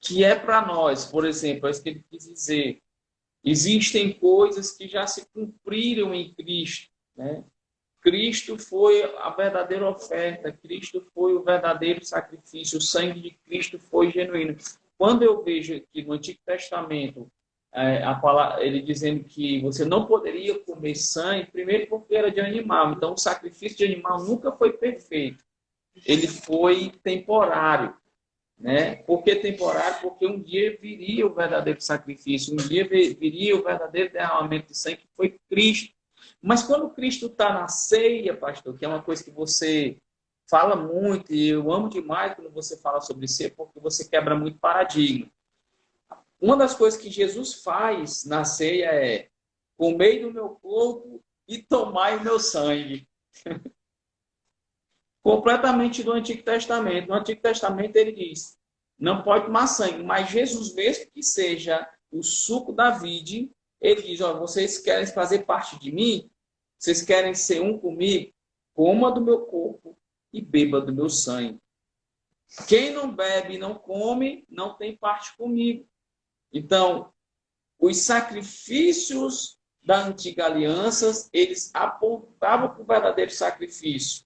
que é para nós. Por exemplo, é isso que ele quis dizer. Existem coisas que já se cumpriram em Cristo, né? Cristo foi a verdadeira oferta, Cristo foi o verdadeiro sacrifício, o sangue de Cristo foi genuíno. Quando eu vejo aqui no Antigo Testamento, ele dizendo que você não poderia comer sangue, primeiro porque era de animal, então o sacrifício de animal nunca foi perfeito, ele foi temporário. Né? Por que temporário? Porque um dia viria o verdadeiro sacrifício, um dia viria o verdadeiro derramamento de sangue, que foi Cristo. Mas quando Cristo está na ceia, pastor, que é uma coisa que você fala muito, e eu amo demais quando você fala sobre ceia, porque você quebra muito paradigma. Uma das coisas que Jesus faz na ceia é: comei do meu corpo e tomai o meu sangue. Completamente do Antigo Testamento. No Antigo Testamento ele diz: não pode tomar sangue, mas Jesus, mesmo que seja o suco da vide, ele diz: ó, vocês querem fazer parte de mim? Vocês querem ser um comigo? Coma do meu corpo e beba do meu sangue. Quem não bebe e não come, não tem parte comigo. Então, os sacrifícios da antiga aliança, eles apontavam para o verdadeiro sacrifício.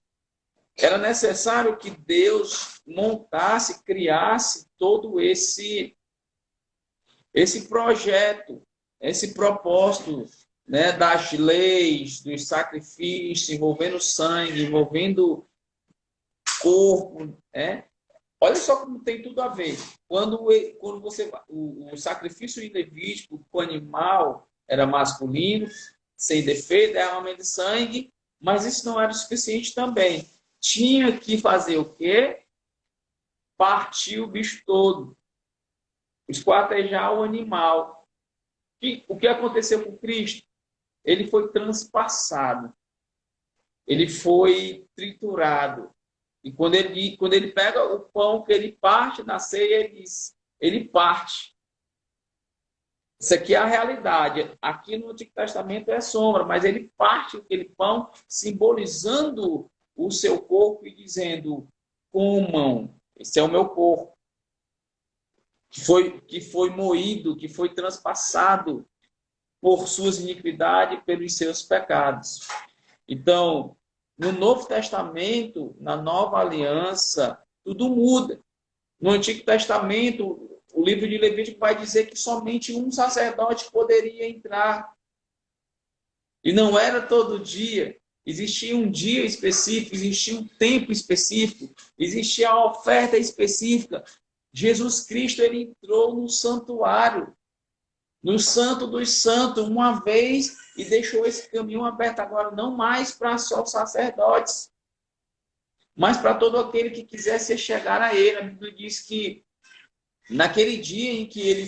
Era necessário que Deus montasse, criasse todo esse projeto, esse propósito, né, das leis, dos sacrifícios, envolvendo sangue, envolvendo corpo, né? Olha só como tem tudo a ver. Quando você o sacrifício em Levítico com o animal era masculino, sem defeito, derramamento de sangue, mas isso não era o suficiente também. Tinha que fazer o quê? Partir o bicho todo, esquartejar o animal. O que aconteceu com Cristo? Ele foi transpassado, ele foi triturado. E quando ele pega o pão que ele parte na ceia, ele parte. Isso aqui é a realidade. Aqui no Antigo Testamento é sombra, mas ele parte aquele pão, simbolizando o seu corpo e dizendo: comam, esse é o meu corpo, que foi moído, que foi transpassado por suas iniquidades e pelos seus pecados. Então, no Novo Testamento, na Nova Aliança, tudo muda. No Antigo Testamento, o livro de Levítico vai dizer que somente um sacerdote poderia entrar. E não era todo dia. Existia um dia específico, existia um tempo específico, existia a oferta específica. Jesus Cristo, ele entrou no santuário, no Santo dos Santos, uma vez, e deixou esse caminho aberto agora, não mais para só os sacerdotes, mas para todo aquele que quisesse chegar a ele. A Bíblia diz que naquele dia em que ele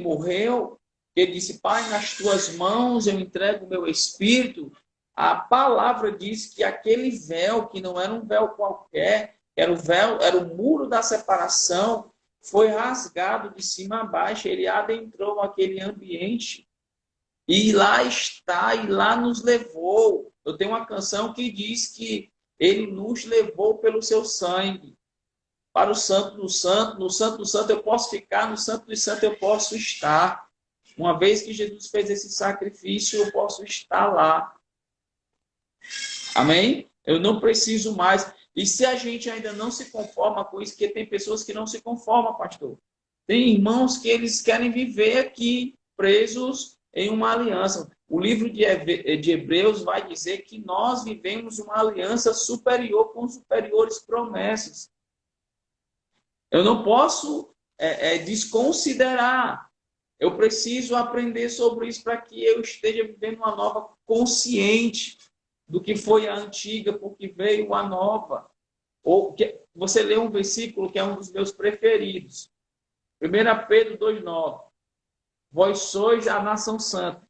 morreu, ele disse: Pai, nas tuas mãos eu entrego o meu espírito. A palavra diz que aquele véu, que não era um véu qualquer, era o muro da separação, foi rasgado de cima a baixo. Ele adentrou aquele ambiente e lá está, e lá nos levou. Eu tenho uma canção que diz que ele nos levou pelo seu sangue para o Santo do Santo. No Santo do Santo eu posso ficar, no Santo do Santo eu posso estar. Uma vez que Jesus fez esse sacrifício, eu posso estar lá. Amém? Eu não preciso mais. E se a gente ainda não se conforma com isso, porque tem pessoas que não se conformam, pastor. Tem irmãos que eles querem viver aqui, presos em uma aliança. O livro de Hebreus vai dizer que nós vivemos uma aliança superior com superiores promessas. Eu não posso desconsiderar. Eu preciso aprender sobre isso para que eu esteja vivendo uma nova consciente do que foi a antiga, porque veio a nova. Você lê um versículo que é um dos meus preferidos. 1 Pedro 2,9. Vós sois a nação santa.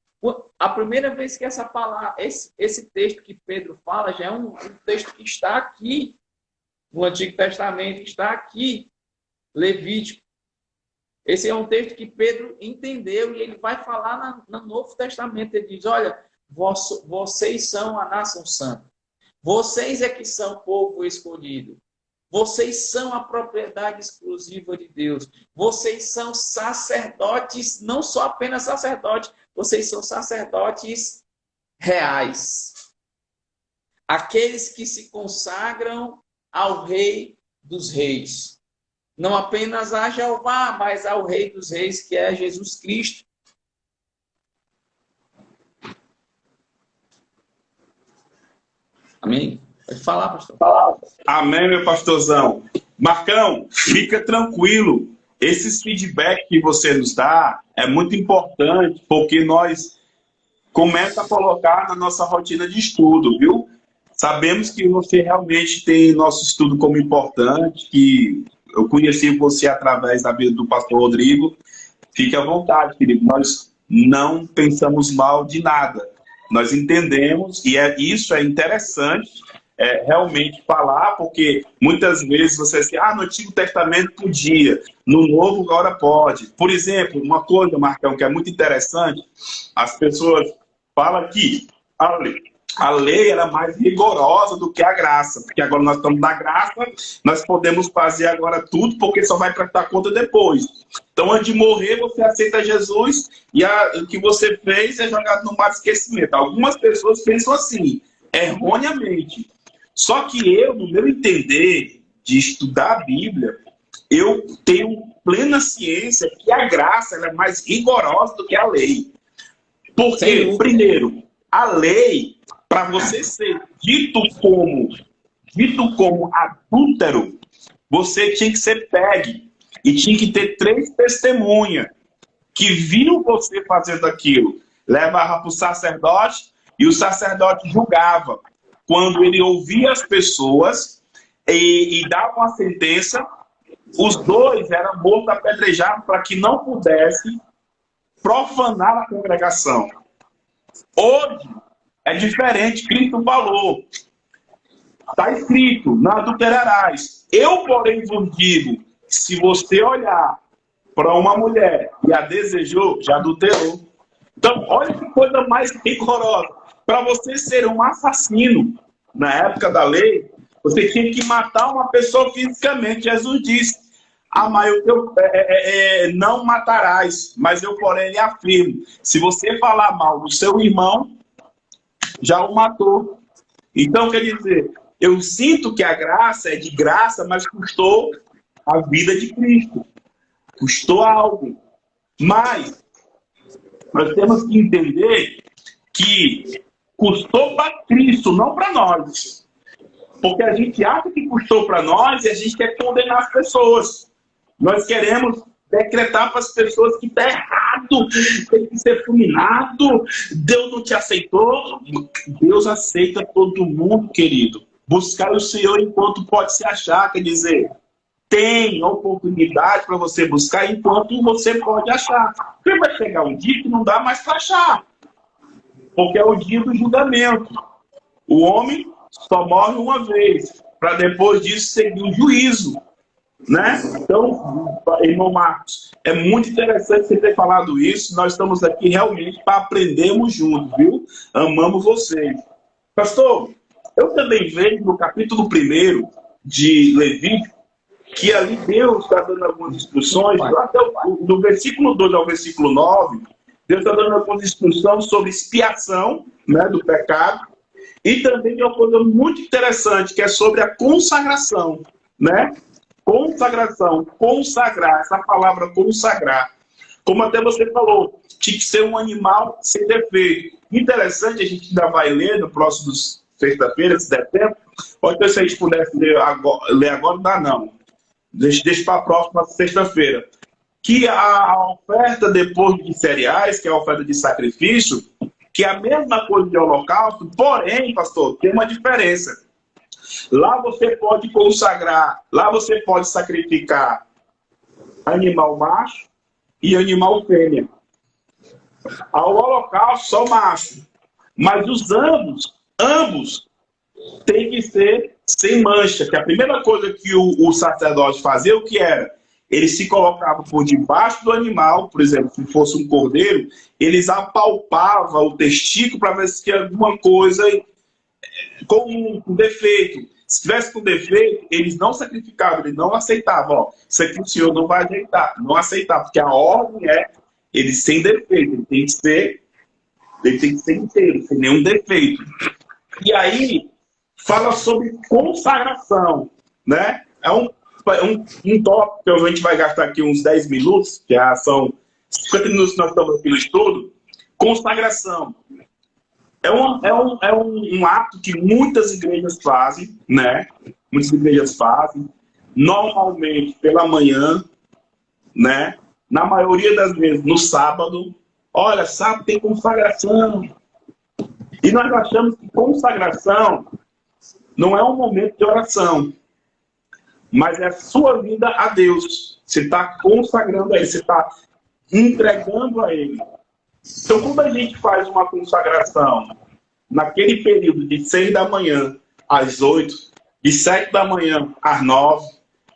A primeira vez que essa palavra, esse texto que Pedro fala, já é um texto que está aqui no Antigo Testamento, está aqui, Levítico. Esse é um texto que Pedro entendeu e ele vai falar no Novo Testamento. Ele diz: olha, vocês são a nação santa. Vocês é que são povo escolhido. Vocês são a propriedade exclusiva de Deus. Vocês são sacerdotes, não só apenas sacerdotes, vocês são sacerdotes reais. Aqueles que se consagram ao Rei dos Reis. Não apenas a Jeová, mas ao Rei dos Reis, que é Jesus Cristo. Amém? Pode falar, pastor. Amém, meu pastorzão. Marcão, fica tranquilo. Esses feedback que você nos dá é muito importante, porque nós começa a colocar na nossa rotina de estudo, viu? Sabemos que você realmente tem nosso estudo como importante, que eu conheci você através da vida do pastor Rodrigo. Fique à vontade, querido. Nós não pensamos mal de nada. Nós entendemos, e isso é interessante, realmente falar, porque muitas vezes você diz, no Antigo Testamento podia, no Novo agora pode. Por exemplo, uma coisa, Marcão, que é muito interessante, as pessoas falam que a lei era mais rigorosa do que a graça, porque agora nós estamos na graça, nós podemos fazer agora tudo, porque só vai prestar conta depois. Então, antes de morrer, você aceita Jesus e o que você fez é jogado no mar de esquecimento. Algumas pessoas pensam assim, erroneamente. Só que eu, no meu entender de estudar a Bíblia, eu tenho plena ciência que a graça ela é mais rigorosa do que a lei. Porque, primeiro, a lei, para você ser dito como adúltero, você tinha que ser pegue. E tinha que ter 3 testemunhas que viram você fazendo aquilo. Levava para o sacerdote e o sacerdote julgava. Quando ele ouvia as pessoas e dava uma sentença, os 2 eram mortos apedrejados para que não pudesse profanar a congregação. Hoje é diferente, Cristo falou. Está escrito, não adulterarás. Eu, porém, vos digo, se você olhar para uma mulher e a desejou, já adulterou. Então, olha que coisa mais rigorosa. Para você ser um assassino, na época da lei, você tinha que matar uma pessoa fisicamente. Jesus disse, não matarás, mas eu, porém, lhe afirmo, se você falar mal do seu irmão, já o matou. Então, quer dizer, eu sinto que a graça é de graça, mas custou a vida de Cristo. Custou algo. Mas nós temos que entender que custou para Cristo, não para nós. Porque a gente acha que custou para nós e a gente quer condenar as pessoas. Nós queremos decretar para as pessoas que está errado, tem que ser fulminado, Deus não te aceitou. Deus aceita todo mundo, querido. Buscar o Senhor enquanto pode se achar, quer dizer, tem oportunidade para você buscar enquanto você pode achar. Porque vai chegar um dia que não dá mais para achar. Porque é o dia do julgamento. O homem só morre uma vez, para depois disso seguir o juízo. Né? Então, irmão Marcos, é muito interessante você ter falado isso. Nós estamos aqui realmente para aprendermos juntos, viu? Amamos vocês. Pastor, eu também vejo no capítulo 1 de Levítico que ali Deus está dando algumas instruções, até do versículo 2 ao versículo 9, Deus está dando algumas instruções sobre expiação, né, do pecado, e também tem uma coisa muito interessante, que é sobre a consagração, né? Consagração, consagrar, essa palavra consagrar. Como até você falou, tinha que ser um animal sem defeito. Interessante, a gente ainda vai ler no próximo sexta-feira, se der tempo. Pode ser se a gente pudesse ler agora, não dá não. Deixa para a próxima sexta-feira. Que a oferta depois de cereais, que é a oferta de sacrifício, que é a mesma coisa de holocausto, porém, pastor, tem uma diferença. Lá você pode consagrar, lá você pode sacrificar animal macho e animal fêmea. Ao holocausto, só macho. Mas os ambos têm que ser sem mancha. Que a primeira coisa que o sacerdote fazia, o que era? Ele se colocava por debaixo do animal, por exemplo, se fosse um cordeiro, eles apalpavam o testículo para ver se tinha alguma coisa com um defeito. Se tivesse com defeito, eles não sacrificavam, eles não aceitavam. Ó, isso aqui o senhor não vai ajeitar, não aceitar, porque a ordem é ele sem defeito, ele tem que ser Ele tem que ser inteiro, sem nenhum defeito. E aí, fala sobre consagração, né? É um tópico que a gente vai gastar aqui uns 10 minutos, que são 50 minutos que nós estamos aqui no estudo. Consagração. É um ato que muitas igrejas fazem, né? Muitas igrejas fazem, normalmente pela manhã, né? Na maioria das vezes no sábado. Olha, sábado tem consagração. E nós achamos que consagração não é um momento de oração, mas é a sua vida a Deus. Você está consagrando a Ele, você está entregando a Ele. Então, quando a gente faz uma consagração naquele período de 6 da manhã às 8, de 7 da manhã às 9,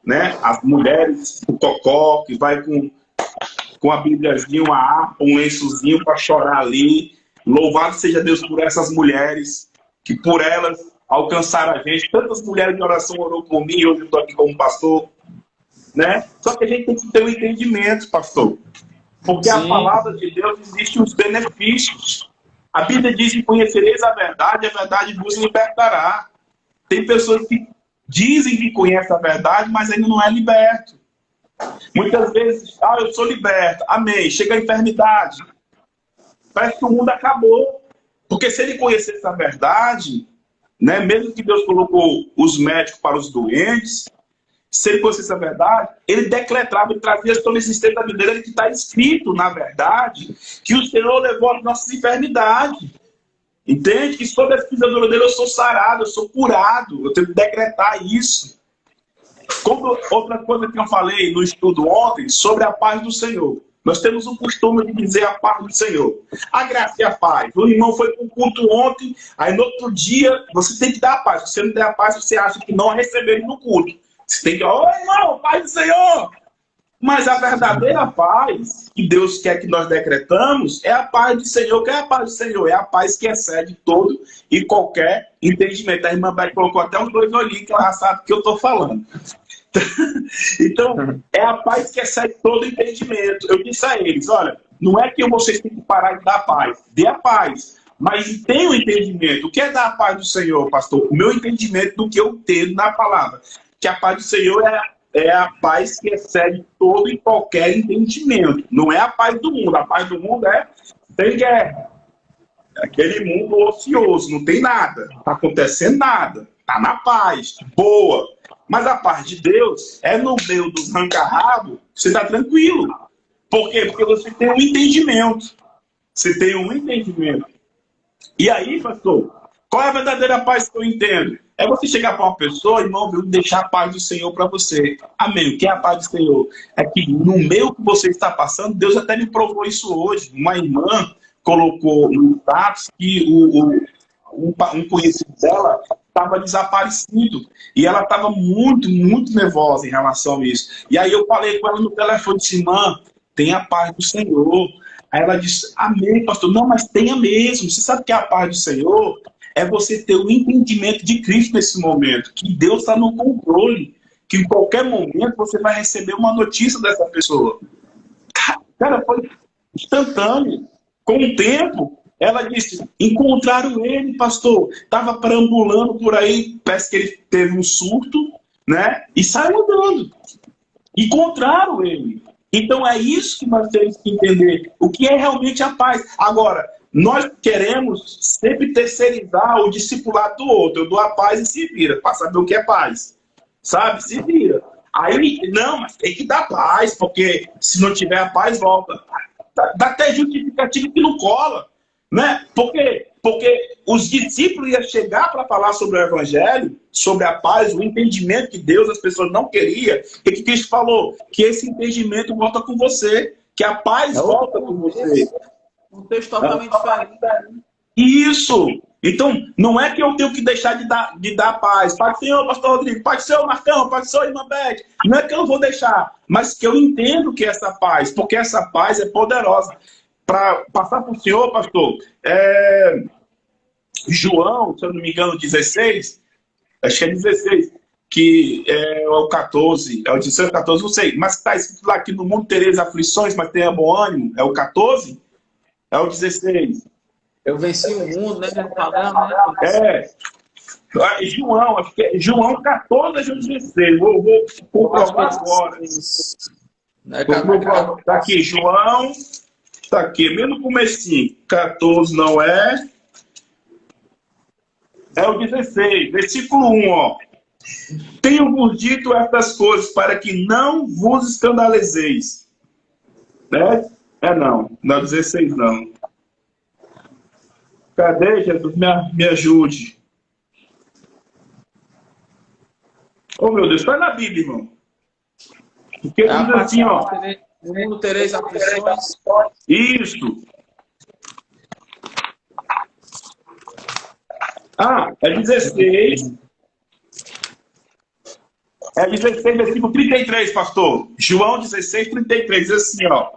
né? As mulheres, o cocó, que vai com a bíbliazinha, uma harpa, um lençozinho para chorar ali. Louvado seja Deus por essas mulheres, que por elas alcançaram a gente. Tantas mulheres de oração orou por mim, hoje eu estou aqui como pastor, né? Só que a gente tem que ter um entendimento, pastor. Porque a palavra de Deus existe os benefícios. A Bíblia diz que conhecereis a verdade vos libertará. Tem pessoas que dizem que conhecem a verdade, mas ainda não é liberto. Muitas vezes, eu sou liberto, amém, chega a enfermidade. Parece que o mundo acabou. Porque se ele conhecesse a verdade, né, mesmo que Deus colocou os médicos para os doentes, se ele conhecesse a verdade, ele decretava e trazia sobre a existência da vida dele, que está escrito, na verdade, que o Senhor levou as nossas enfermidades. Entende? Que sobre a pisadura dele eu sou sarado, eu sou curado. Eu tenho que decretar isso. Como outra coisa que eu falei no estudo ontem, sobre a paz do Senhor. Nós temos o costume de dizer a paz do Senhor. A graça e a paz. O irmão foi para o culto ontem, aí no outro dia você tem que dar a paz. Se você não der a paz, você acha que não receberam no culto. Você tem que, irmão, paz do Senhor. Mas a verdadeira paz que Deus quer que nós decretamos é a paz do Senhor. O que é a paz do Senhor? É a paz que excede todo e qualquer entendimento. A irmã Beth colocou até os dois olhinhos, que ela já sabe o que eu estou falando. Então, é a paz que excede todo entendimento. Eu disse a eles, olha, não é que vocês têm que parar de dar paz. Dê a paz. Mas tem o entendimento. O que é dar a paz do Senhor, pastor? O meu entendimento do que eu tenho na palavra. Que a paz do Senhor é a paz que excede todo e qualquer entendimento. Não é a paz do mundo. A paz do mundo é sem guerra. É aquele mundo ocioso, não tem nada. Não está acontecendo nada. Está na paz, boa. Mas a paz de Deus é no meio dos rancarrabos, você está tranquilo. Por quê? Porque você tem um entendimento. Você tem um entendimento. E aí, pastor, qual é a verdadeira paz que eu entendo? É você chegar para uma pessoa, irmão, deixar a paz do Senhor para você. Amém. O que é a paz do Senhor? É que no meio que você está passando, Deus até me provou isso hoje. Uma irmã colocou no status que um conhecido dela estava desaparecido. E ela estava muito, muito nervosa em relação a isso. E aí eu falei com ela no telefone, disse, irmã, tenha a paz do Senhor. Aí ela disse, amém, pastor. Não, mas tenha mesmo. Você sabe que a paz do Senhor é você ter o entendimento de Cristo nesse momento. Que Deus está no controle. Que em qualquer momento você vai receber uma notícia dessa pessoa. Cara, foi instantâneo. Com o tempo, ela disse, encontraram ele, pastor. Estava perambulando por aí, parece que ele teve um surto, né? E saiu andando. Encontraram ele. Então é isso que nós temos que entender. O que é realmente a paz. Agora, nós queremos sempre terceirizar o discipulado do outro. Eu dou a paz e se vira. Para saber o que é paz. Sabe? Se vira. Aí, não, mas tem que dar paz, porque se não tiver a paz, volta. Dá até justificativo que não cola. Né? Porque os discípulos iam chegar para falar sobre o Evangelho, sobre a paz, o entendimento que Deus, as pessoas não queriam. E que Cristo falou? Que esse entendimento volta com você. Que a paz volta com você. Um texto totalmente diferente. Isso! Então, não é que eu tenho que deixar de dar paz. Pai do Senhor, pastor Rodrigo. Pai do Senhor, Marcão. Pai do Senhor, irmã Beth. Não é que eu vou deixar, mas que eu entendo que essa paz, porque essa paz é poderosa. Para passar para o senhor, pastor, João, se eu não me engano, 16, acho que é 16, que é o 14, é o 16 ou 14, não sei, mas está escrito lá que no mundo tereis aflições, mas tenha bom ânimo, é o 14, é o 16. Eu venci o mundo, né? Pagão, né? João, acho que é João 14 a João 16. Vou Eu acho que é comprovar agora. 16. É Vou comprovar. Está aqui, João. Está aqui, mesmo no comecinho. 14 não é. É o 16, versículo 1, ó. Tenho-vos dito estas coisas para que não vos escandalizeis. Né? Não, 16 não. Cadê, Jesus? Me ajude. Oh, meu Deus, está na Bíblia, irmão. Porque diz assim, ó. No mundo tereis aflições. Isso. É 16. É 16, versículo 33, pastor. João 16, 33. Diz assim, ó.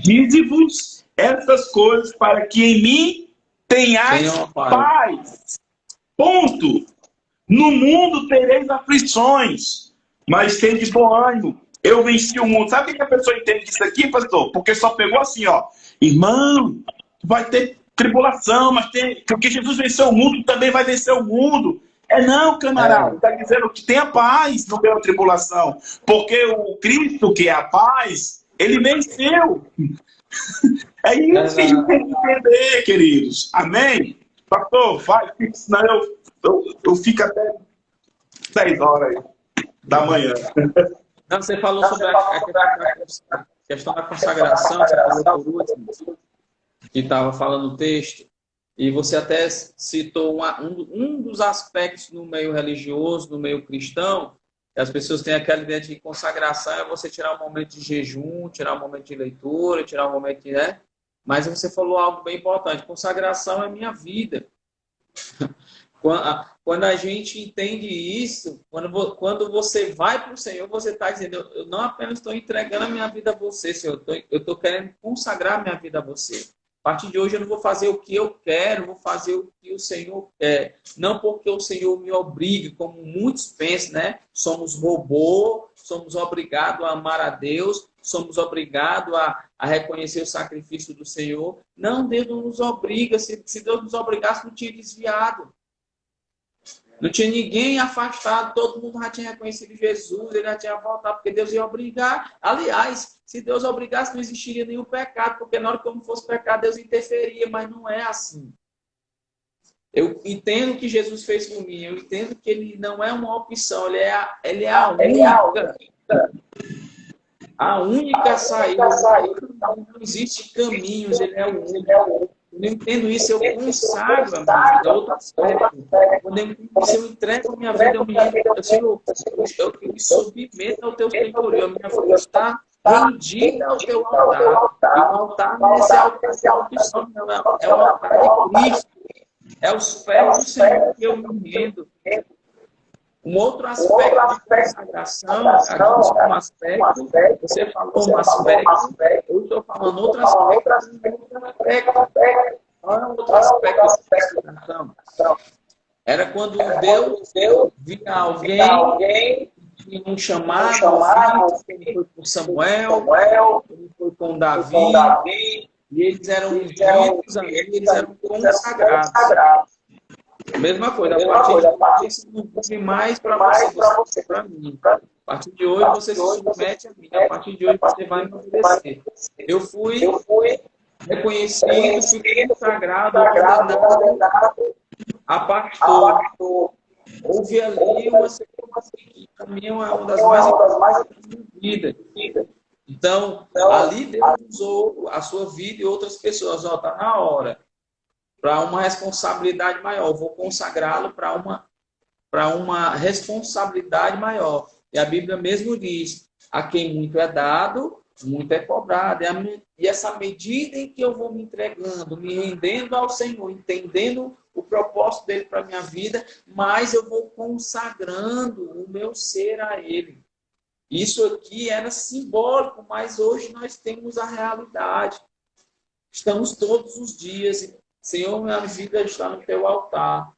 Dize-vos essas coisas para que em mim tenhais paz. Ponto. No mundo tereis aflições, mas tende bom ânimo. Eu venci o mundo. Sabe o que a pessoa entende disso aqui, pastor? Porque só pegou assim, ó. Irmão, vai ter tribulação, mas porque Jesus venceu o mundo, também vai vencer o mundo. Não, camarada. Está dizendo que tenha paz no meio da tribulação. Porque o Cristo, que é a paz, ele venceu. É isso que a gente tem que entender, queridos. Amém? Pastor, faz, senão eu fico até 6 horas da manhã. Não, você falou sobre a questão da consagração, você falou por último, que estava falando no texto, e você até citou um dos aspectos no meio religioso, no meio cristão, que as pessoas têm aquela ideia de consagração, é você tirar um momento de jejum, tirar um momento de leitura, tirar um momento de... Né? Mas você falou algo bem importante, consagração é minha vida. Quando a gente entende isso, quando você vai para o Senhor, você está dizendo, eu não apenas estou entregando a minha vida a você, Senhor, eu estou querendo consagrar a minha vida a você. A partir de hoje eu não vou fazer o que eu quero, vou fazer o que o Senhor quer. Não porque o Senhor me obrigue, como muitos pensam, né? Somos robô, somos obrigados a amar a Deus, somos obrigados a reconhecer o sacrifício do Senhor. Não, Deus não nos obriga. Se Deus nos obrigasse, não tinha desviado. Não tinha ninguém afastado, todo mundo já tinha reconhecido Jesus, ele já tinha voltado, porque Deus ia obrigar. Aliás, se Deus obrigasse, não existiria nenhum pecado, porque na hora que não fosse pecado, Deus interferia, mas não é assim. Eu entendo o que Jesus fez por mim, eu entendo que ele não é uma opção, ele é a única saída. Não existe caminhos, ele é o único. Quando eu entendo isso, eu consagro a minha vida. Outro aspecto. Quando eu entendo isso, eu entrego a minha vida, eu me submeto ao teu senhorio. A minha vida está rendida ao teu altar. E o altar não é esse altar de som, não. É o altar de Cristo. É os pés do Senhor que eu me rendo. Um outro aspecto de consagração, aqui um aspecto, você falou um aspecto, eu estou falando outro aspecto. Qual é o outro aspecto de consagração? Era quando Deus via alguém que tinha um chamado, ele foi com Samuel, ele foi com Davi, e eles eram ungidos, eles eram consagrados. Mesma coisa, a partir de hoje isso não cumpre mais para você, para mim. A partir de hoje você se submete a mim. A partir de hoje você vai me obedecer. Eu fui reconhecido, fui consagrado, ordenado a pastor. Houve ali uma sequência que para mim é uma das mais importantes da minha vida. Então, ali Deus usou a sua vida e outras pessoas. Está na hora. Para uma responsabilidade maior. Eu vou consagrá-lo para uma responsabilidade maior. E a Bíblia mesmo diz, a quem muito é dado, muito é cobrado. E essa medida em que eu vou me entregando, me rendendo ao Senhor, entendendo o propósito dele para a minha vida, mais eu vou consagrando o meu ser a ele. Isso aqui era simbólico, mas hoje nós temos a realidade. Estamos todos os dias... Senhor, minha vida está no teu altar.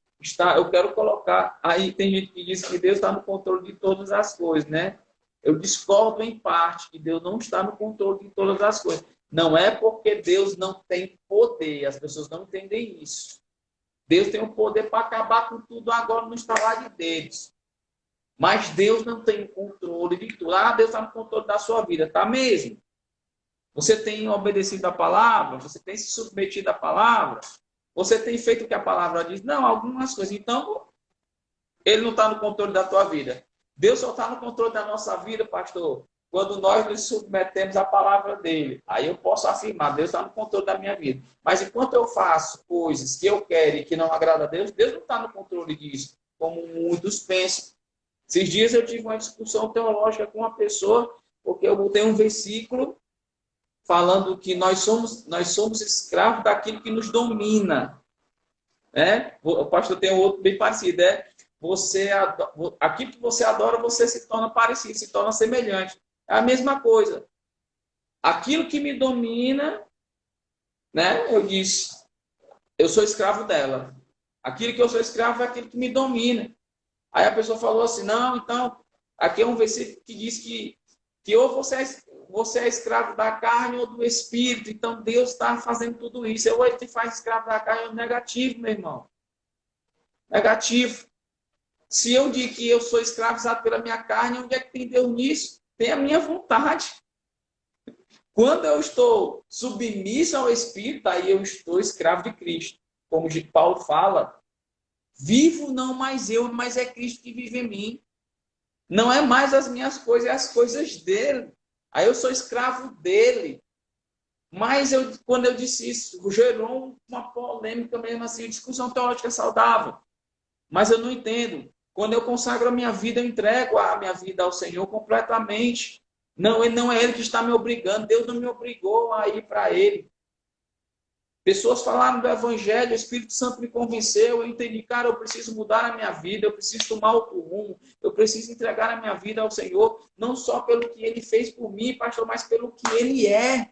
Eu quero colocar... Aí tem gente que diz que Deus está no controle de todas as coisas, né? Eu discordo em parte que Deus não está no controle de todas as coisas. Não é porque Deus não tem poder, as pessoas não entendem isso. Deus tem o poder para acabar com tudo agora no estalar de dedos. Mas Deus não tem o controle de tudo. Ah, Deus está no controle da sua vida. Está mesmo. Você tem obedecido a palavra? Você tem se submetido à palavra? Você tem feito o que a palavra diz? Não, algumas coisas. Então, ele não está no controle da tua vida. Deus só está no controle da nossa vida, pastor, quando nós nos submetemos à palavra dele. Aí eu posso afirmar, Deus está no controle da minha vida. Mas enquanto eu faço coisas que eu quero e que não agrada a Deus, Deus não está no controle disso, como muitos pensam. Esses dias eu tive uma discussão teológica com uma pessoa, porque eu botei um versículo falando que nós somos escravos daquilo que nos domina. Né? O pastor tem um outro bem parecido, aquilo que você adora, você se torna parecido, se torna semelhante. É a mesma coisa. Aquilo que me domina, né? Eu disse, eu sou escravo dela. Aquilo que eu sou escravo é aquilo que me domina. Aí a pessoa falou assim, não, então, aqui é um versículo que diz que ou você é escravo da carne ou do espírito, então Deus está fazendo tudo isso. Ou ele te faz escravo da carne, é negativo, meu irmão. Negativo. Se eu digo que eu sou escravizado pela minha carne, onde é que tem Deus nisso? Tem a minha vontade. Quando eu estou submisso ao Espírito, aí eu estou escravo de Cristo. Como Paulo fala, vivo não mais eu, mas é Cristo que vive em mim. Não é mais as minhas coisas, é as coisas dele. Aí eu sou escravo dele. Mas quando eu disse isso, gerou uma polêmica mesmo assim, discussão teológica saudável. Mas eu não entendo. Quando eu consagro a minha vida, eu entrego a minha vida ao Senhor completamente. Não é Ele que está me obrigando. Deus não me obrigou a ir para Ele. Pessoas falaram do Evangelho, o Espírito Santo me convenceu, eu entendi, cara, eu preciso mudar a minha vida, eu preciso tomar outro rumo, eu preciso entregar a minha vida ao Senhor, não só pelo que Ele fez por mim, pastor, mas pelo que Ele é.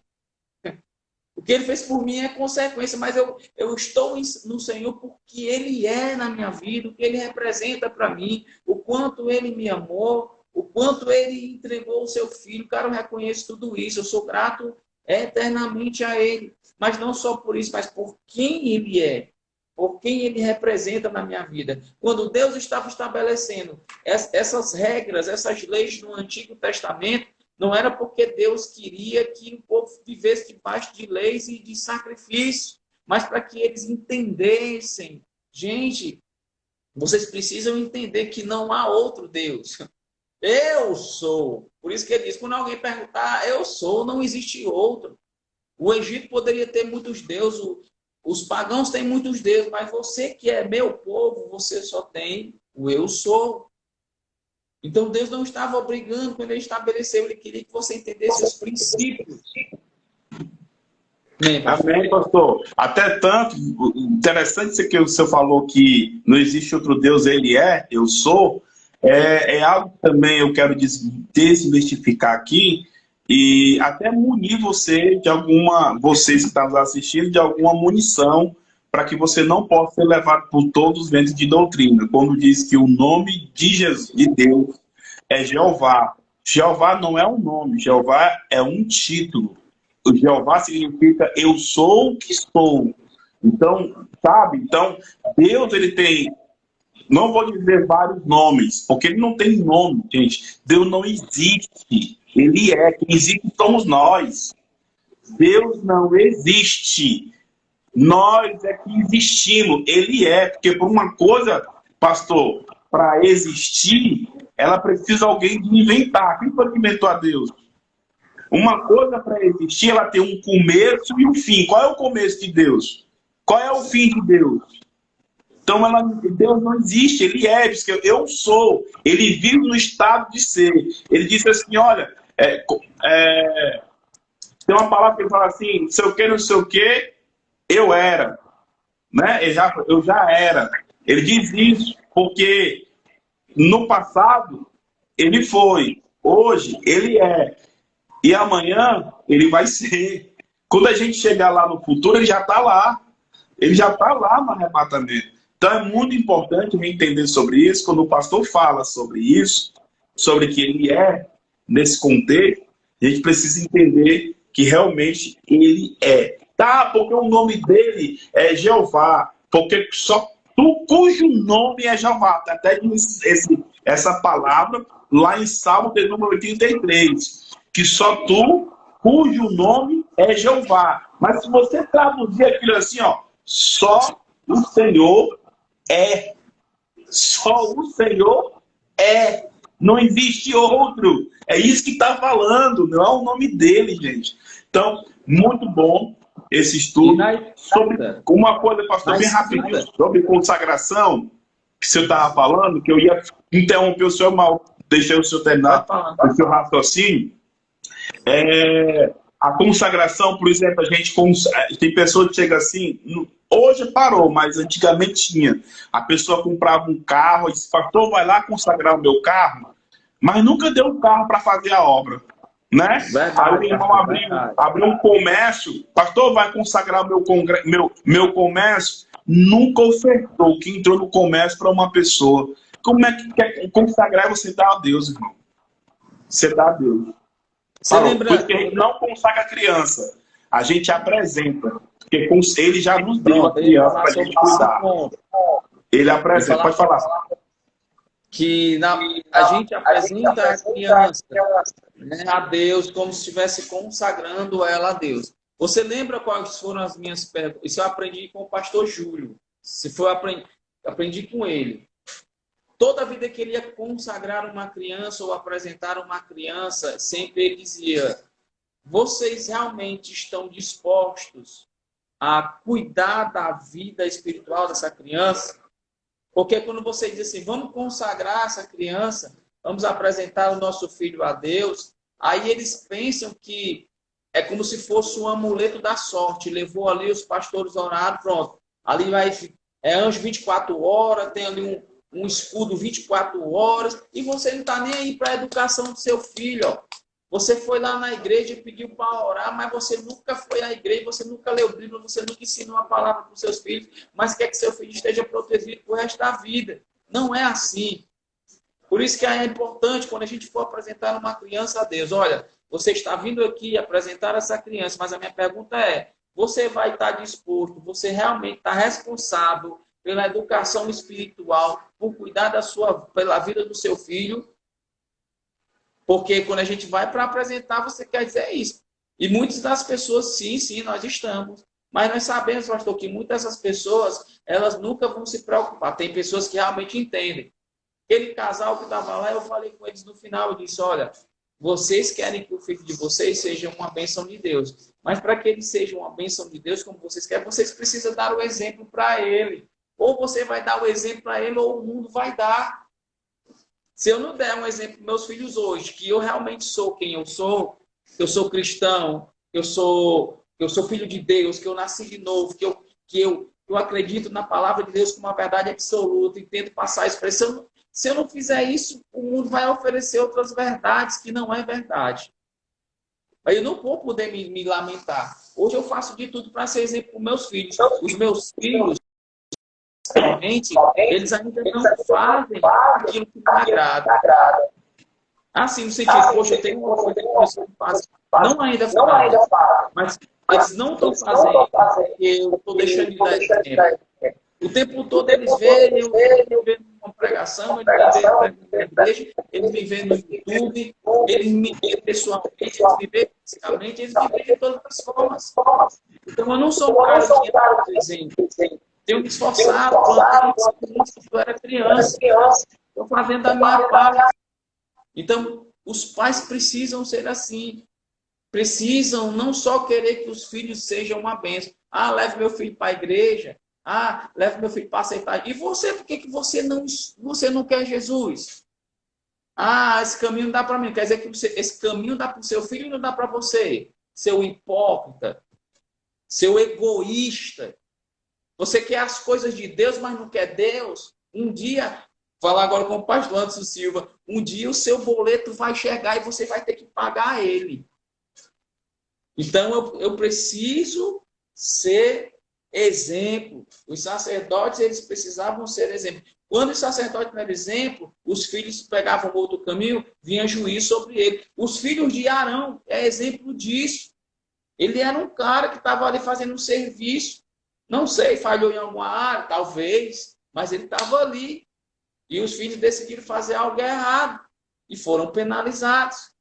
O que Ele fez por mim é consequência, mas eu estou no Senhor porque Ele é na minha vida, o que Ele representa para mim, o quanto Ele me amou, o quanto Ele entregou o seu filho. Cara, eu reconheço tudo isso, eu sou grato eternamente a Ele. Mas não só por isso, mas por quem Ele é, por quem Ele representa na minha vida. Quando Deus estava estabelecendo essas regras, essas leis no Antigo Testamento, não era porque Deus queria que o povo vivesse debaixo de leis e de sacrifício, mas para que eles entendessem. Gente, vocês precisam entender que não há outro Deus. Eu sou. Por isso que ele diz, quando alguém perguntar, eu sou, não existe outro. O Egito poderia ter muitos deuses, os pagãos têm muitos deuses, mas você que é meu povo, você só tem o eu sou. Então Deus não estava obrigando quando Ele estabeleceu, Ele queria que você entendesse os princípios. Amém, pastor. Até tanto, interessante isso que o senhor falou que não existe outro Deus, Ele é, eu sou. É algo que também eu quero desmistificar aqui e até munir você vocês que estão assistindo, de alguma munição para que você não possa ser levado por todos os ventos de doutrina. Quando diz que o nome de Jesus, de Deus, é Jeová. Jeová não é um nome, Jeová é um título. O Jeová significa eu sou o que sou. Então, sabe? Então, Deus, ele tem, não vou dizer vários nomes, porque ele não tem nome, gente. Deus não existe. Ele é. Quem existe somos nós. Deus não existe. Nós é que existimos. Ele é. Porque por uma coisa, pastor, para existir, ela precisa alguém de inventar. Quem foi que inventou a Deus? Uma coisa para existir, ela tem um começo e um fim. Qual é o começo de Deus? Qual é o fim de Deus? Então, Deus não existe, Ele é, diz que eu sou. Ele vive no estado de ser. Ele disse assim, olha, tem uma palavra que ele fala assim, não sei o que, eu era. Né? Eu já era. Ele diz isso porque no passado ele foi, hoje ele é, e amanhã ele vai ser. Quando a gente chegar lá no futuro, ele já está lá. Ele já está lá no arrebatamento. Então é muito importante entender sobre isso. Quando o pastor fala sobre isso, sobre que ele é, nesse contexto, a gente precisa entender que realmente ele é. Tá, porque o nome dele é Jeová, porque só tu cujo nome é Jeová. Até essa palavra lá em Salmo de número 83, que só tu cujo nome é Jeová. Mas se você traduzir aquilo assim, ó, só o Senhor é. Só o Senhor é. Não existe outro. É isso que está falando, não é o nome dele, gente. Então, muito bom esse estudo. Sobre uma coisa, pastor, bem rapidinho, sobre consagração, que você estava falando, que eu ia interromper o senhor, mal deixei o senhor terminar o seu raciocínio. A consagração, por exemplo, a gente tem pessoas que chegam assim, hoje parou, mas antigamente tinha. A pessoa comprava um carro e disse, pastor, vai lá consagrar o meu carro, mas nunca deu um carro para fazer a obra. Né? Aí o irmão abriu um comércio, pastor, vai consagrar meu comércio, nunca ofertou que entrou no comércio para uma pessoa. Como é que quer consagrar? Você dá a Deus, irmão. Você dá a Deus. Você lembra? Porque a gente não consagra a criança, a gente apresenta. Porque ele já nos deu a criança para a gente cuidar. Ele apresenta, pode falar. Que a gente apresenta a criança, né, a Deus como se estivesse consagrando ela a Deus. Você lembra quais foram as minhas perguntas? Isso eu aprendi com o pastor Júlio. Aprendi com ele. Toda vida que ele ia consagrar uma criança ou apresentar uma criança, sempre ele dizia, vocês realmente estão dispostos a cuidar da vida espiritual dessa criança? Porque quando você diz assim, vamos consagrar essa criança, vamos apresentar o nosso filho a Deus, aí eles pensam que é como se fosse um amuleto da sorte. Levou ali, os pastores oraram, pronto. Ali é anjo 24 horas, tem ali um escudo 24 horas, e você não está nem aí para a educação do seu filho. Ó. Você foi lá na igreja e pediu para orar, mas você nunca foi à igreja, você nunca leu o Bíblia, você nunca ensinou a palavra para os seus filhos, mas quer que seu filho esteja protegido pro resto da vida. Não é assim. Por isso que é importante, quando a gente for apresentar uma criança a Deus, olha, você está vindo aqui apresentar essa criança, mas a minha pergunta é, você vai estar disposto, você realmente está responsável pela educação espiritual, por cuidar pela vida do seu filho? Porque quando a gente vai para apresentar, você quer dizer isso. E muitas das pessoas, sim, nós estamos. Mas nós sabemos, pastor, que muitas dessas pessoas, elas nunca vão se preocupar. Tem pessoas que realmente entendem. Aquele casal que estava lá, eu falei com eles no final, eu disse, olha, vocês querem que o filho de vocês seja uma bênção de Deus. Mas para que ele seja uma bênção de Deus, como vocês querem, vocês precisam dar o exemplo para ele. Ou você vai dar o exemplo para ele, ou o mundo vai dar. Se eu não der um exemplo para meus filhos hoje, que eu realmente sou quem eu sou cristão, eu sou filho de Deus, que eu nasci de novo, que eu acredito na palavra de Deus como uma verdade absoluta e tento passar isso para ele. Se eu não fizer isso, o mundo vai oferecer outras verdades que não é verdade. Aí eu não vou poder me lamentar. Hoje eu faço de tudo para ser exemplo para os meus filhos. Os meus filhos, realmente, eles ainda não fazem aquilo que me agrada. Assim, no sentido, poxa, eu tenho uma coisa que você faz. Não ainda faz, mas eles não estão fazendo, porque eu estou deixando de dar exemplo. O tempo todo eles veem, eu vendo uma pregação, eles me veem no YouTube, eles me veem pessoalmente, eles me veem fisicamente, eles me veem de todas as formas. Então eu não sou um cara que está presente. Tenho me esforçado, quando eu era criança. Estou fazendo a minha parte. Então, os pais precisam ser assim. Precisam não só querer que os filhos sejam uma bênção. Ah, leve meu filho para a igreja. Ah, leve meu filho para aceitar. E você, por que você não quer Jesus? Ah, esse caminho não dá para mim. Quer dizer que esse caminho dá para o seu filho e não dá para você. Seu hipócrita. Seu egoísta. Você quer as coisas de Deus, mas não quer Deus? Um dia, falar agora com o pastor Anderson Silva, um dia o seu boleto vai chegar e você vai ter que pagar ele. Então, eu preciso ser exemplo. Os sacerdotes, eles precisavam ser exemplo. Quando os sacerdotes não eram exemplo, os filhos pegavam outro caminho, vinha juízo sobre ele. Os filhos de Arão é exemplo disso. Ele era um cara que estava ali fazendo um serviço. Não sei, falhou em alguma área, talvez, mas ele estava ali. E os filhos decidiram fazer algo errado e foram penalizados.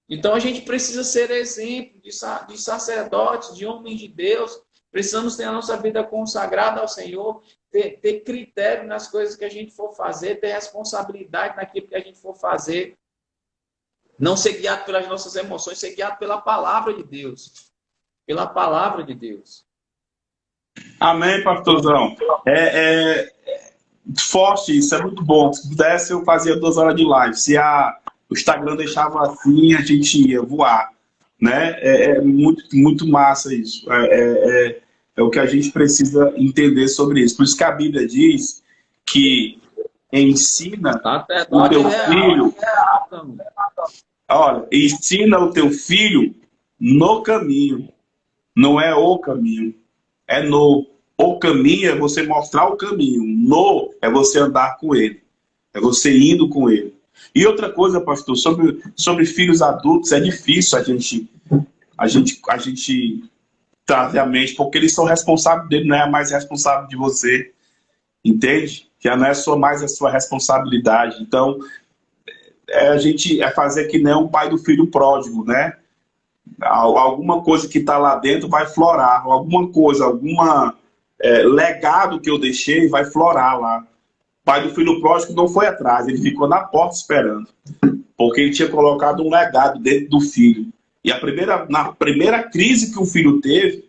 Então a gente precisa ser exemplo de sacerdotes, de homens de Deus. Precisamos ter a nossa vida consagrada ao Senhor, ter critério nas coisas que a gente for fazer, ter responsabilidade naquilo que a gente for fazer. Não ser guiado pelas nossas emoções, ser guiado pela palavra de Deus. Pela palavra de Deus. Amém, pastorzão. Forte, isso é muito bom. Se pudesse, eu fazia 2 horas de live. Se o Instagram deixava assim, a gente ia voar. Né? É muito, muito massa isso. É o que a gente precisa entender sobre isso. Por isso que a Bíblia diz que ensina o teu filho. Olha, ensina o teu filho no caminho. Não é o caminho. É no. O caminho é você mostrar o caminho. No é você andar com ele. É você indo com ele. E outra coisa, pastor, sobre filhos adultos, é difícil a gente trazer a mente, porque eles são responsáveis dele, não é mais responsável de você. Entende? Já não é mais a sua responsabilidade. Então, a gente fazer que nem um pai do filho pródigo, né? Alguma coisa que está lá dentro vai florar. Alguma coisa, legado que eu deixei vai florar lá. O pai do filho pródigo não foi atrás, ele ficou na porta esperando. Porque ele tinha colocado um legado dentro do filho. E na primeira crise que o filho teve,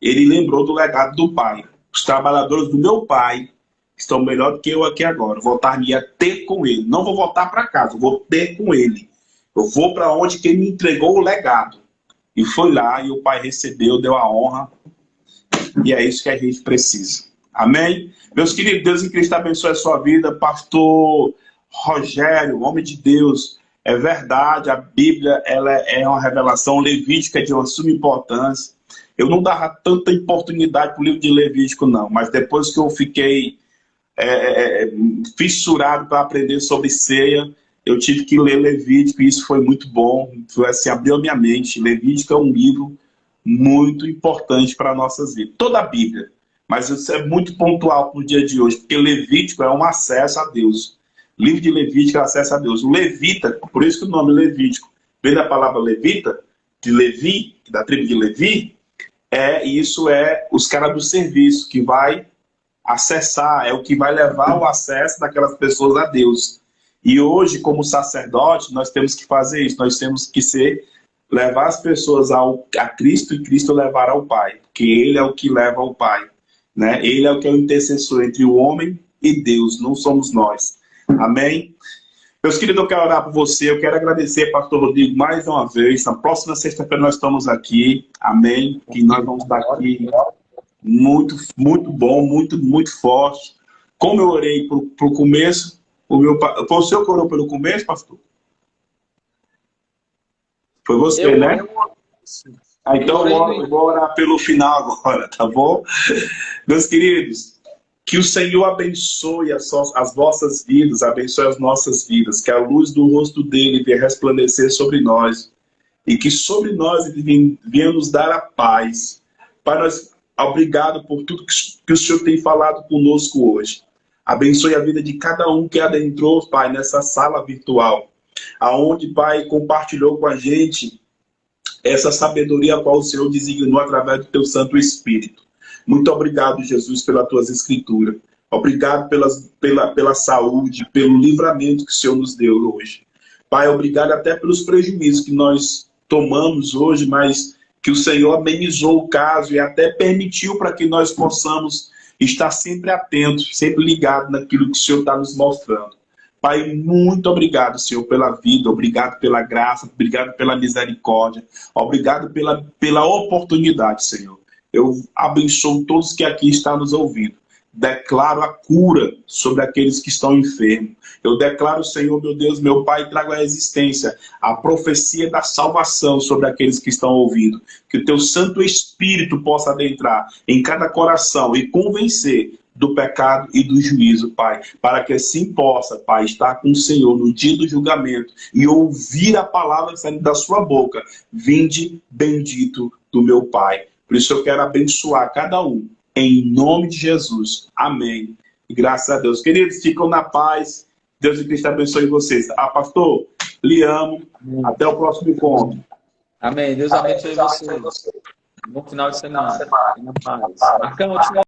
ele lembrou do legado do pai. Os trabalhadores do meu pai estão melhor do que eu aqui agora. Voltar-me a ter com ele. Não vou voltar para casa, vou ter com ele. Eu vou para onde que ele me entregou o legado. E foi lá, e o pai recebeu, deu a honra. E é isso que a gente precisa. Amém? Meus queridos, Deus em Cristo abençoe a sua vida. Pastor Rogério, homem de Deus, é verdade, a Bíblia ela é uma revelação levítica de uma suma importância. Eu não dava tanta oportunidade para o livro de Levítico, não. Mas depois que eu fiquei fissurado para aprender sobre ceia, eu tive que ler Levítico, e isso foi muito bom. Foi assim, abriu a minha mente. Levítico é um livro muito importante para nossas vidas. Toda a Bíblia. Mas isso é muito pontual para o dia de hoje, porque Levítico é um acesso a Deus. O livro de Levítico é acesso a Deus. O levita, por isso que o nome Levítico vem da palavra levita, de Levi, da tribo de Levi, isso é os caras do serviço, que vai acessar, é o que vai levar o acesso daquelas pessoas a Deus. E hoje, como sacerdote, nós temos que fazer isso, nós temos que levar as pessoas a Cristo e Cristo levar ao Pai, porque Ele é o que leva ao Pai. Né? Ele é o que é o intercessor entre o homem e Deus, não somos nós. Amém? Meus queridos, eu quero orar por você, eu quero agradecer, pastor Rodrigo, mais uma vez. Na próxima sexta-feira nós estamos aqui, amém? Que nós vamos estar aqui muito, muito bom, muito, muito forte. Como eu orei para o começo, foi o senhor que orou pelo começo, pastor? Foi você, né? Então eu vou orar pelo final agora, tá bom? Meus queridos, que o Senhor abençoe as vossas vidas, abençoe as nossas vidas, que a luz do rosto dele venha resplandecer sobre nós, e que sobre nós ele venha nos dar a paz. Pai, obrigado por tudo que o Senhor tem falado conosco hoje. Abençoe a vida de cada um que adentrou, Pai, nessa sala virtual, aonde, Pai, compartilhou com a gente essa sabedoria a qual o Senhor designou através do teu Santo Espírito. Muito obrigado, Jesus, pelas tuas escrituras. Obrigado pela saúde, pelo livramento que o Senhor nos deu hoje. Pai, obrigado até pelos prejuízos que nós tomamos hoje, mas que o Senhor amenizou o caso e até permitiu para que nós possamos estar sempre atentos, sempre ligados naquilo que o Senhor está nos mostrando. Pai, muito obrigado, Senhor, pela vida, obrigado pela graça, obrigado pela misericórdia, obrigado pela oportunidade, Senhor. Eu abençoo todos que aqui estão nos ouvindo. Declaro a cura sobre aqueles que estão enfermos. Eu declaro, Senhor, meu Deus, meu Pai, trago à existência a profecia da salvação sobre aqueles que estão ouvindo. Que o teu Santo Espírito possa adentrar em cada coração e convencer do pecado e do juízo, Pai, para que assim possa, Pai, estar com o Senhor no dia do julgamento e ouvir a palavra saindo da sua boca: vinde bendito do meu Pai. Por isso eu quero abençoar cada um, em nome de Jesus. Amém. E graças a Deus. Queridos, ficam na paz. Deus e Cristo abençoe vocês. Pastor, lhe amo. Até o próximo encontro. Amém. Deus abençoe você. Bom final de semana. Na paz. Marcão,